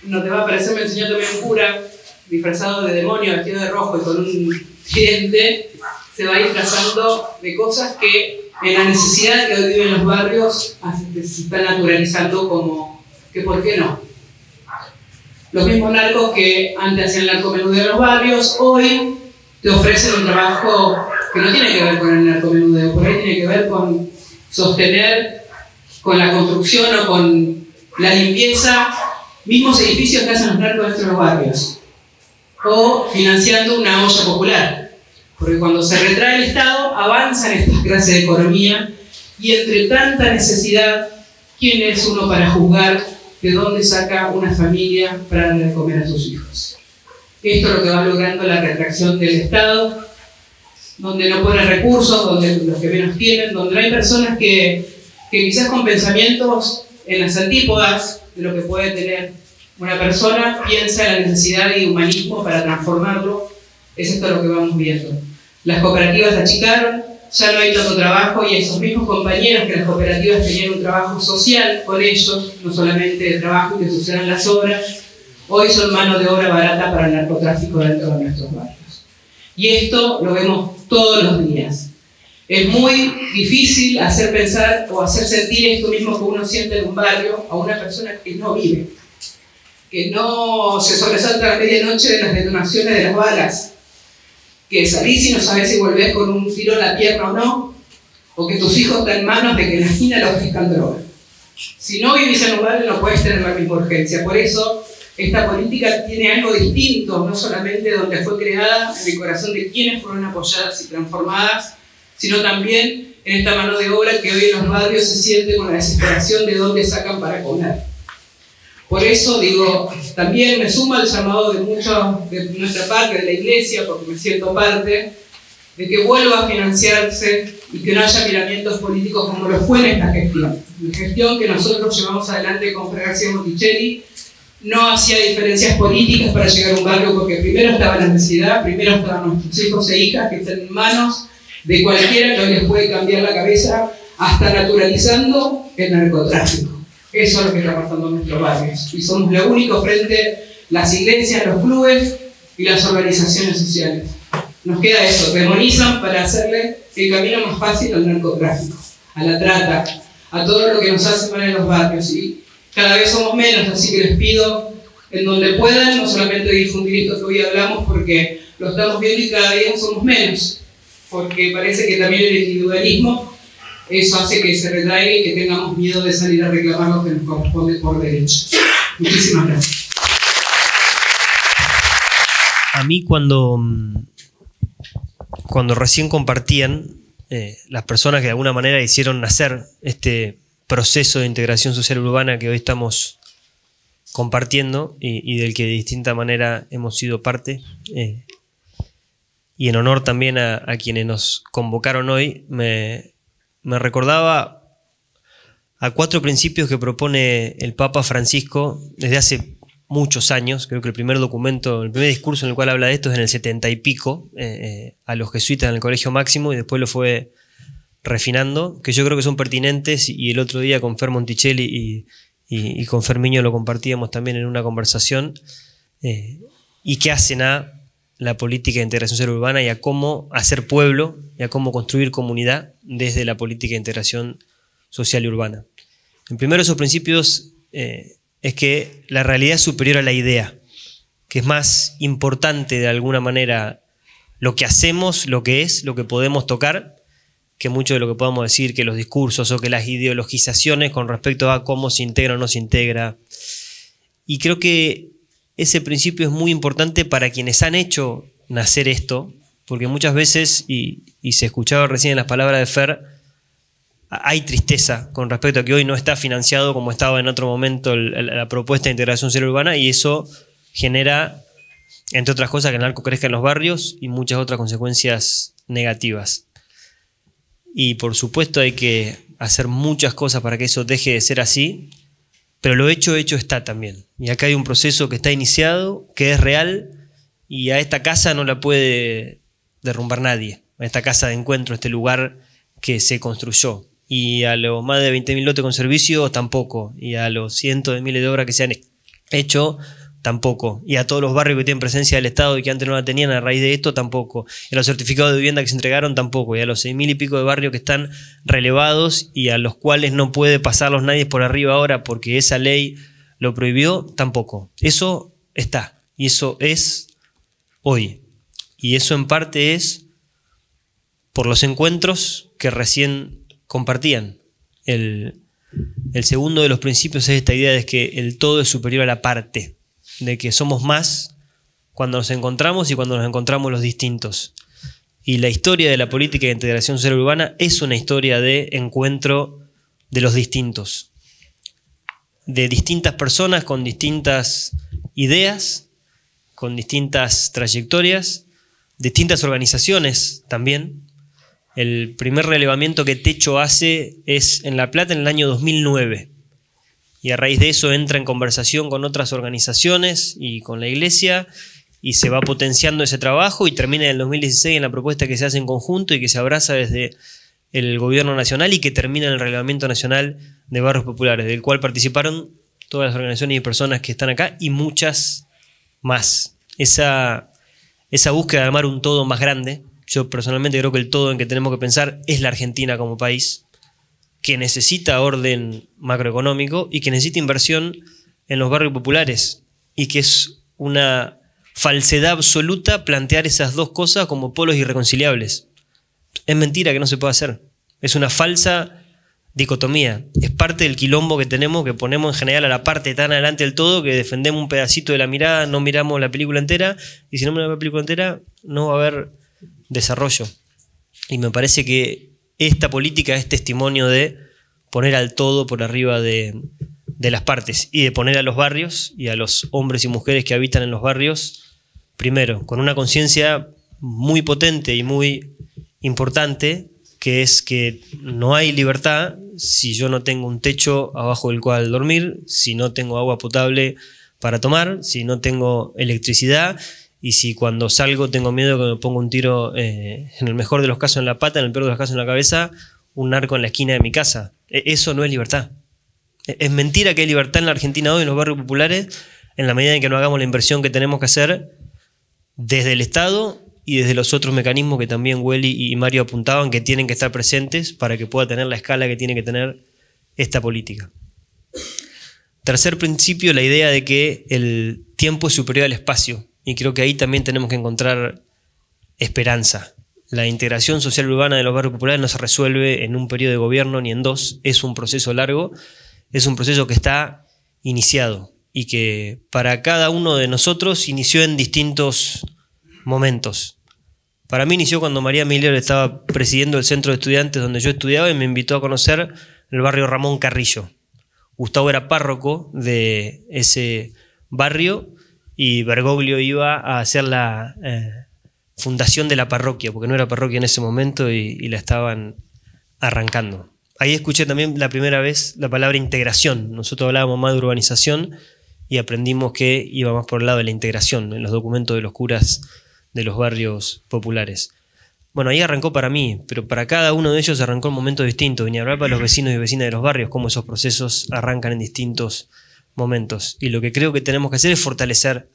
no te va a parecer, me enseñó también un cura, disfrazado de demonio, vestido de rojo y con un tridente, se va disfrazando de cosas que en la necesidad que hoy viven los barrios se están naturalizando como que por qué no. Los mismos narcos que antes hacían el narcomenudeo de los barrios, hoy te ofrecen un trabajo que no tiene que ver con el narcomenudeo, por ahí tiene que ver con sostener, con la construcción o con la limpieza, mismos edificios que hacen los narcos dentro de los barrios, o financiando una olla popular, porque cuando se retrae el Estado avanzan estas clases de economía y entre tanta necesidad, ¿quién es uno para juzgar de dónde saca una familia para darle de comer a sus hijos? Esto es lo que va logrando la retracción del Estado, donde no pone recursos, donde los que menos tienen, donde no hay personas que quizás con pensamientos en las antípodas de lo que puede tener una persona, piensa en la necesidad y humanismo para transformarlo. Es esto lo que vamos viendo. Las cooperativas achicaron, ya no hay tanto trabajo y esos mismos compañeros que las cooperativas tenían un trabajo social con ellos, no solamente de trabajo y que sucedan las obras, hoy son mano de obra barata para el narcotráfico dentro de nuestros barrios. Y esto lo vemos todos los días. Es muy difícil hacer pensar o hacer sentir esto mismo que uno siente en un barrio a una persona que no vive, que no se sobresalta a la medianoche de las detonaciones de las balas, que salís y no sabés si volvés con un tiro en la pierna o no, o que tus hijos están en manos de que en la esquina le ofrezcan droga. Si no vivís en un barrio no puedes tener la misma urgencia. Por eso esta política tiene algo distinto, no solamente donde fue creada en el corazón de quienes fueron apoyadas y transformadas, sino también en esta mano de obra que hoy en los barrios se siente con la desesperación de dónde sacan para comer. Por eso digo, también me sumo al llamado de muchos de nuestra parte, de la Iglesia, porque me siento parte, de que vuelva a financiarse y que no haya miramientos políticos como lo fue en esta gestión. La gestión que nosotros llevamos adelante con Fray García Monticelli no hacía diferencias políticas para llegar a un barrio, porque primero estaba la necesidad, primero estaban nuestros hijos e hijas que están en manos de cualquiera que hoy les puede cambiar la cabeza, hasta naturalizando el narcotráfico. Eso es lo que está pasando en nuestros barrios. Y somos lo único frente las iglesias, los clubes y las organizaciones sociales. Nos queda eso, demonizan para hacerle el camino más fácil al narcotráfico, a la trata, a todo lo que nos hace mal en los barrios. Y cada vez somos menos, así que les pido, en donde puedan, no solamente difundir esto que hoy hablamos, porque lo estamos viendo y cada día somos menos, porque parece que también el individualismo, eso hace que se retraiga y que tengamos miedo de salir a reclamar lo que nos corresponde por derecho. Muchísimas gracias. A mí cuando recién compartían las personas que de alguna manera hicieron nacer este proceso de integración social urbana que hoy estamos compartiendo y del que de distinta manera hemos sido parte, y en honor también a quienes nos convocaron hoy, me recordaba a 4 principios que propone el Papa Francisco desde hace muchos años. Creo que el primer discurso en el cual habla de esto es en el 70 y pico, a los jesuitas en el Colegio Máximo, y después lo fue refinando, que yo creo que son pertinentes, y el otro día con Fer Monticelli y con Fer Miño lo compartíamos también en una conversación, y que hacen a la política de integración social urbana y a cómo hacer pueblo y a cómo construir comunidad desde la política de integración social y urbana. El primero de esos principios es que la realidad es superior a la idea, que es más importante de alguna manera lo que hacemos, lo que es, lo que podemos tocar, que mucho de lo que podamos decir, que los discursos o que las ideologizaciones con respecto a cómo se integra o no se integra. Y creo que ese principio es muy importante para quienes han hecho nacer esto, porque muchas veces, y se escuchaba recién en las palabras de Fer, hay tristeza con respecto a que hoy no está financiado como estaba en otro momento la propuesta de integración social urbana, y eso genera, entre otras cosas, que el narco crezca en los barrios y muchas otras consecuencias negativas. Y por supuesto hay que hacer muchas cosas para que eso deje de ser así, pero lo hecho está también. Y acá hay un proceso que está iniciado, que es real, y a esta casa no la puede derrumbar nadie, a esta casa de encuentro, este lugar que se construyó. Y a los más de 20.000 lotes con servicio tampoco, y a los cientos de miles de obras que se han hecho tampoco, y a todos los barrios que tienen presencia del Estado y que antes no la tenían a raíz de esto tampoco, y a los certificados de vivienda que se entregaron tampoco, y a los 6.000 y pico de barrios que están relevados y a los cuales no puede pasarlos nadie por arriba ahora porque esa ley lo prohibió tampoco. Eso está, y eso es hoy, y eso en parte es por los encuentros que recién compartían. El segundo de los principios es esta idea de que el todo es superior a la parte, de que somos más cuando nos encontramos y cuando nos encontramos los distintos. Y la historia de la política de integración social urbana es una historia de encuentro de los distintos, de distintas personas con distintas ideas, con distintas trayectorias, distintas organizaciones también. El primer relevamiento que Techo hace es en La Plata en el año 2009. Y a raíz de eso entra en conversación con otras organizaciones y con la iglesia, y se va potenciando ese trabajo y termina en el 2016 en la propuesta que se hace en conjunto y que se abraza desde el gobierno nacional y que termina en el Reglamento Nacional de Barrios Populares, del cual participaron todas las organizaciones y personas que están acá y muchas más. Esa búsqueda de armar un todo más grande, yo personalmente creo que el todo en que tenemos que pensar es la Argentina como país, que necesita orden macroeconómico y que necesita inversión en los barrios populares, y que es una falsedad absoluta plantear esas dos cosas como polos irreconciliables. Es mentira que no se pueda hacer. Es una falsa dicotomía. Es parte del quilombo que tenemos, que ponemos en general a la parte tan adelante del todo, que defendemos un pedacito de la mirada, no miramos la película entera, y si no miramos la película entera no va a haber desarrollo. Y me parece que esta política es testimonio de poner al todo por arriba de las partes, y de poner a los barrios y a los hombres y mujeres que habitan en los barrios primero, con una conciencia muy potente y muy importante, que es que no hay libertad si yo no tengo un techo abajo del cual dormir, si no tengo agua potable para tomar, si no tengo electricidad, y si cuando salgo tengo miedo que me ponga un tiro, en el mejor de los casos en la pata, en el peor de los casos en la cabeza, un narco en la esquina de mi casa. Eso no es libertad. Es mentira que hay libertad en la Argentina hoy, en los barrios populares, en la medida en que no hagamos la inversión que tenemos que hacer desde el Estado y desde los otros mecanismos que también Welly y Mario apuntaban, que tienen que estar presentes para que pueda tener la escala que tiene que tener esta política. Tercer principio, la idea de que el tiempo es superior al espacio. Y creo que ahí también tenemos que encontrar esperanza. La integración social urbana de los barrios populares no se resuelve en un periodo de gobierno ni en dos. Es un proceso largo, es un proceso que está iniciado y que para cada uno de nosotros inició en distintos momentos. Para mí inició cuando María Miller estaba presidiendo el centro de estudiantes donde yo estudiaba y me invitó a conocer el barrio Ramón Carrillo. Gustavo era párroco de ese barrio y Bergoglio iba a hacer la fundación de la parroquia, porque no era parroquia en ese momento y la estaban arrancando. Ahí escuché también la primera vez la palabra integración. Nosotros hablábamos más de urbanización y aprendimos que iba más por el lado de la integración en los documentos de los curas de los barrios populares. Bueno, ahí arrancó para mí, pero para cada uno de ellos arrancó en momentos distintos. Y ni hablar para los vecinos y vecinas de los barrios, cómo esos procesos arrancan en distintos momentos. Y lo que creo que tenemos que hacer es fortalecer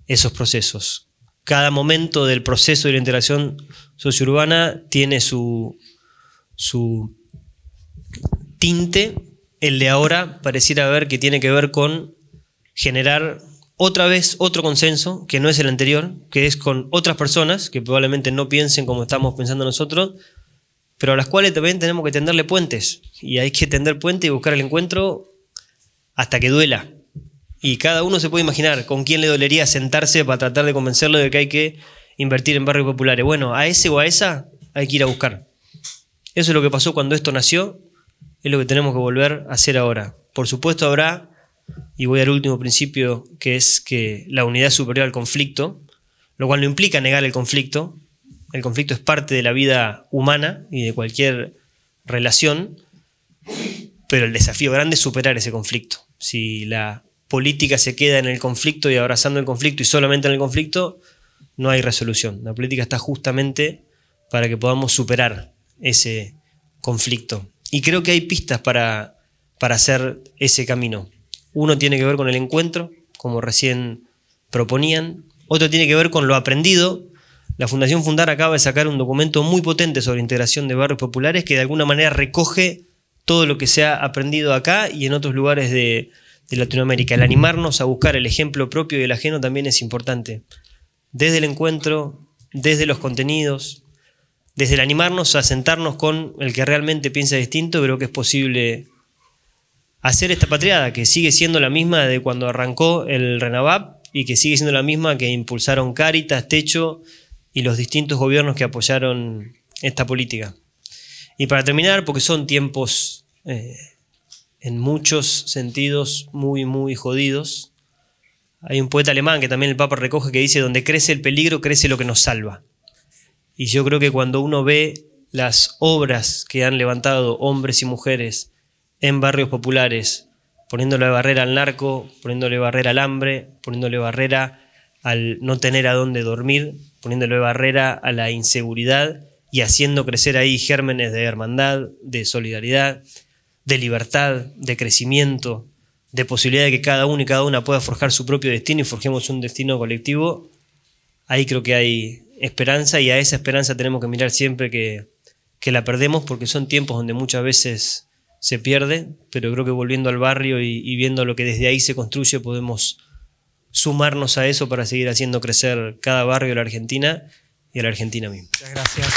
esos procesos. Cada momento del proceso de la integración sociourbana tiene su tinte. El de ahora pareciera ver que tiene que ver con generar otra vez otro consenso, que no es el anterior, que es con otras personas que probablemente no piensen como estamos pensando nosotros, pero a las cuales también tenemos que tenderle puentes. Y hay que tender puentes y buscar el encuentro hasta que duela. Y cada uno se puede imaginar con quién le dolería sentarse para tratar de convencerlo de que hay que invertir en barrios populares. Bueno, a ese o a esa hay que ir a buscar. Eso es lo que pasó cuando esto nació, es lo que tenemos que volver a hacer ahora. Por supuesto habrá, y voy al último principio, que es que la unidad es superior al conflicto, lo cual no implica negar el conflicto. El conflicto es parte de la vida humana y de cualquier relación, pero el desafío grande es superar ese conflicto. Si la política se queda en el conflicto y abrazando el conflicto y solamente en el conflicto, no hay resolución. La política está justamente para que podamos superar ese conflicto. Y creo que hay pistas para hacer ese camino. Uno tiene que ver con el encuentro, como recién proponían. Otro tiene que ver con lo aprendido. La Fundación Fundar acaba de sacar un documento muy potente sobre integración de barrios populares que de alguna manera recoge todo lo que se ha aprendido acá y en otros lugares de Latinoamérica. El animarnos a buscar el ejemplo propio y el ajeno también es importante. Desde el encuentro, desde los contenidos, desde el animarnos a sentarnos con el que realmente piensa distinto, creo que es posible hacer esta patriada, que sigue siendo la misma de cuando arrancó el RENAVAP y que sigue siendo la misma que impulsaron Cáritas, Techo y los distintos gobiernos que apoyaron esta política. Y para terminar, porque son tiempos en muchos sentidos muy, muy jodidos, hay un poeta alemán que también el Papa recoge que dice: donde crece el peligro, crece lo que nos salva. Y yo creo que cuando uno ve las obras que han levantado hombres y mujeres en barrios populares, poniéndole barrera al narco, poniéndole barrera al hambre, poniéndole barrera al no tener a dónde dormir, poniéndole barrera a la inseguridad y haciendo crecer ahí gérmenes de hermandad, de solidaridad, de libertad, de crecimiento, de posibilidad de que cada uno y cada una pueda forjar su propio destino y forjemos un destino colectivo, ahí creo que hay esperanza y a esa esperanza tenemos que mirar siempre que la perdemos, porque son tiempos donde muchas veces se pierde, pero creo que volviendo al barrio y viendo lo que desde ahí se construye podemos sumarnos a eso para seguir haciendo crecer cada barrio de la Argentina y a la Argentina misma. Muchas gracias.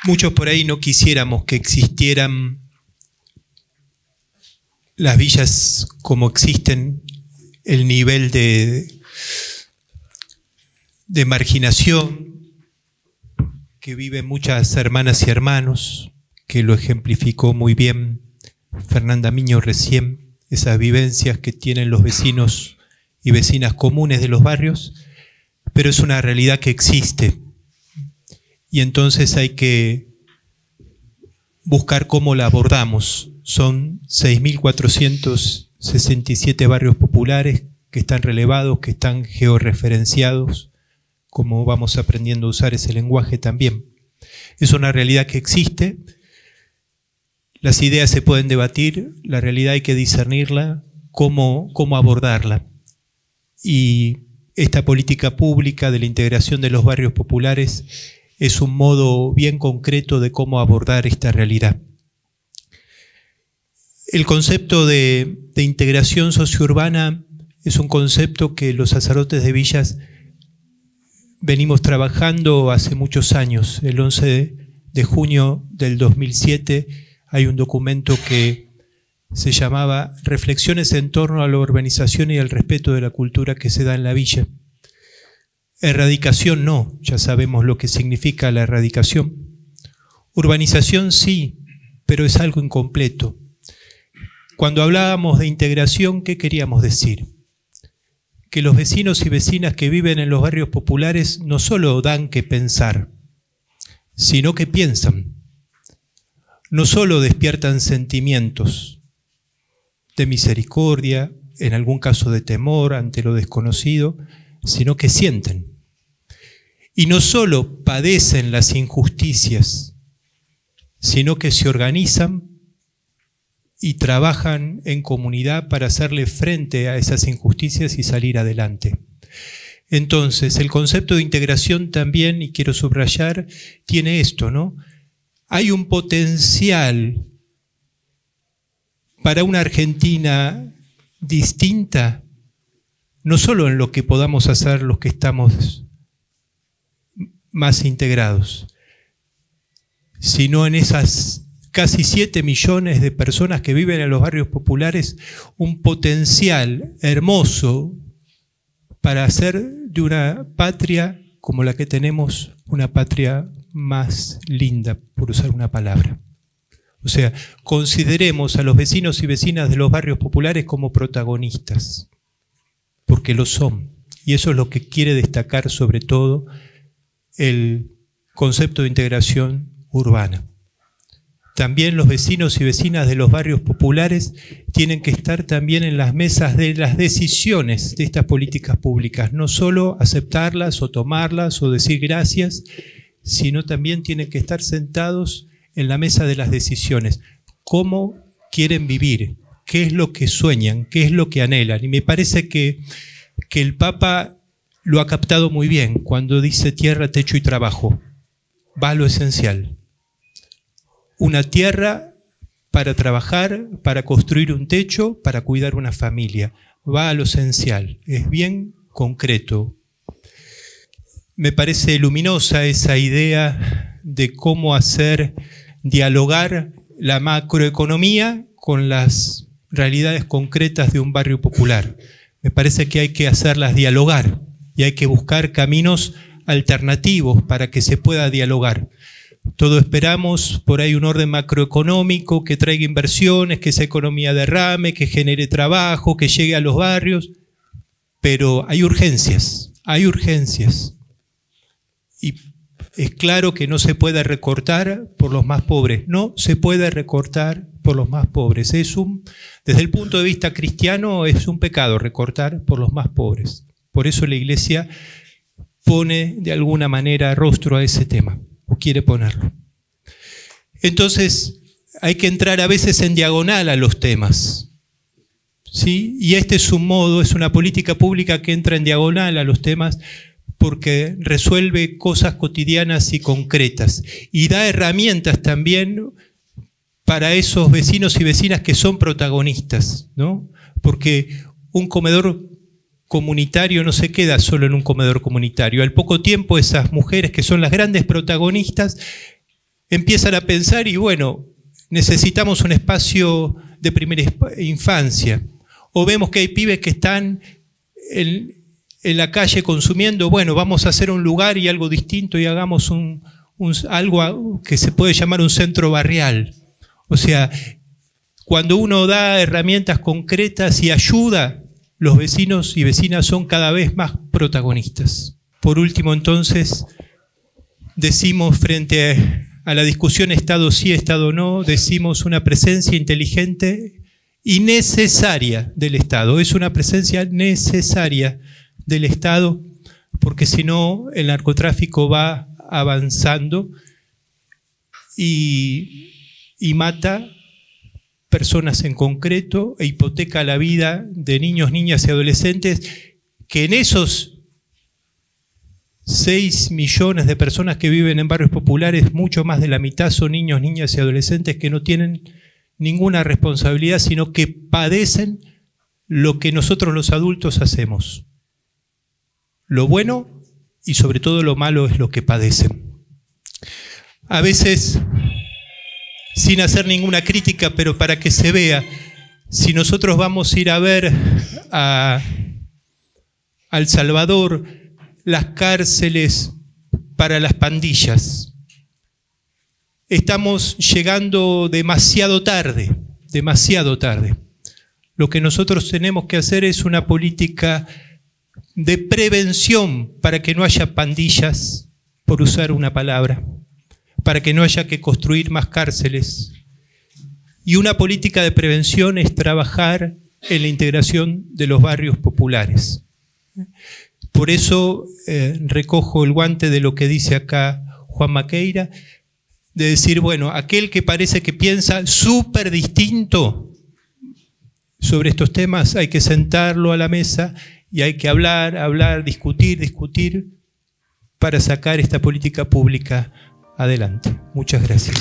Muchos por ahí no quisiéramos que existieran las villas como existen, el nivel de marginación que viven muchas hermanas y hermanos, que lo ejemplificó muy bien Fernanda Miño recién, esas vivencias que tienen los vecinos y vecinas comunes de los barrios, pero es una realidad que existe. Y entonces hay que buscar cómo la abordamos. Son 6.467 barrios populares que están relevados, que están georreferenciados, como vamos aprendiendo a usar ese lenguaje también. Es una realidad que existe. Las ideas se pueden debatir, la realidad hay que discernirla, cómo abordarla. Y esta política pública de la integración de los barrios populares es un modo bien concreto de cómo abordar esta realidad. El concepto de integración sociourbana es un concepto que los sacerdotes de villas venimos trabajando hace muchos años. El 11 de junio del 2007 hay un documento que se llamaba Reflexiones en torno a la urbanización y el respeto de la cultura que se da en la villa. Erradicación no, ya sabemos lo que significa la erradicación. Urbanización sí, pero es algo incompleto. Cuando hablábamos de integración, ¿qué queríamos decir? Que los vecinos y vecinas que viven en los barrios populares no solo dan que pensar, sino que piensan. No solo despiertan sentimientos de misericordia, en algún caso de temor ante lo desconocido, sino que sienten. Y no solo padecen las injusticias, sino que se organizan y trabajan en comunidad para hacerle frente a esas injusticias y salir adelante. Entonces, el concepto de integración también, y quiero subrayar, tiene esto, ¿no? Hay un potencial para una Argentina distinta, no solo en lo que podamos hacer los que estamos más integrados, sino en esas casi 7 millones de personas que viven en los barrios populares un potencial hermoso para hacer de una patria como la que tenemos una patria más linda, por usar una palabra. O sea, consideremos a los vecinos y vecinas de los barrios populares como protagonistas, porque lo son. Y eso es lo que quiere destacar sobre todo el concepto de integración urbana. También los vecinos y vecinas de los barrios populares tienen que estar también en las mesas de las decisiones de estas políticas públicas, no solo aceptarlas o tomarlas o decir gracias, sino también tienen que estar sentados en la mesa de las decisiones. ¿Cómo quieren vivir? ¿Qué es lo que sueñan? ¿Qué es lo que anhelan? Y me parece que el Papa lo ha captado muy bien cuando dice tierra, techo y trabajo. Va a lo esencial. Una tierra para trabajar, para construir un techo, para cuidar una familia. Va a lo esencial. Es bien concreto. Me parece luminosa esa idea de cómo hacer dialogar la macroeconomía con las realidades concretas de un barrio popular. Me parece que hay que hacerlas dialogar y hay que buscar caminos alternativos para que se pueda dialogar. Todos esperamos por ahí un orden macroeconómico que traiga inversiones, que esa economía derrame, que genere trabajo, que llegue a los barrios, pero hay urgencias, hay urgencias. Y es claro que no se puede recortar por los más pobres, no se puede recortar por los más pobres. Desde el punto de vista cristiano es un pecado recortar por los más pobres. Por eso la Iglesia pone de alguna manera rostro a ese tema, o quiere ponerlo. Entonces hay que entrar a veces en diagonal a los temas, ¿sí? Y este es un modo, es una política pública que entra en diagonal a los temas porque resuelve cosas cotidianas y concretas y da herramientas también para esos vecinos y vecinas que son protagonistas, ¿no? Porque un comedor comunitario no se queda solo en un comedor comunitario. Al poco tiempo esas mujeres que son las grandes protagonistas empiezan a pensar y bueno, necesitamos un espacio de primera infancia. O vemos que hay pibes que están en la calle consumiendo, bueno, vamos a hacer un lugar y algo distinto y hagamos algo que se puede llamar un centro barrial. O sea, cuando uno da herramientas concretas y ayuda, los vecinos y vecinas son cada vez más protagonistas. Por último, entonces, decimos frente a la discusión Estado sí, Estado no, decimos una presencia inteligente y necesaria del Estado. Es una presencia necesaria del Estado, porque si no el narcotráfico va avanzando y mata personas en concreto e hipoteca la vida de niños, niñas y adolescentes, que en esos 6 millones de personas que viven en barrios populares, mucho más de la mitad son niños, niñas y adolescentes que no tienen ninguna responsabilidad, sino que padecen lo que nosotros los adultos hacemos. Lo bueno y sobre todo lo malo es lo que padecen. A veces, sin hacer ninguna crítica, pero para que se vea, si nosotros vamos a ir a ver a El Salvador, las cárceles para las pandillas, estamos llegando demasiado tarde, demasiado tarde. Lo que nosotros tenemos que hacer es una política de prevención para que no haya pandillas, por usar una palabra, para que no haya que construir más cárceles. Y una política de prevención es trabajar en la integración de los barrios populares. Por eso recojo el guante de lo que dice acá Juan Maqueira, de decir, bueno, aquel que parece que piensa súper distinto sobre estos temas, hay que sentarlo a la mesa y hay que hablar, discutir, para sacar esta política pública adelante. Muchas gracias.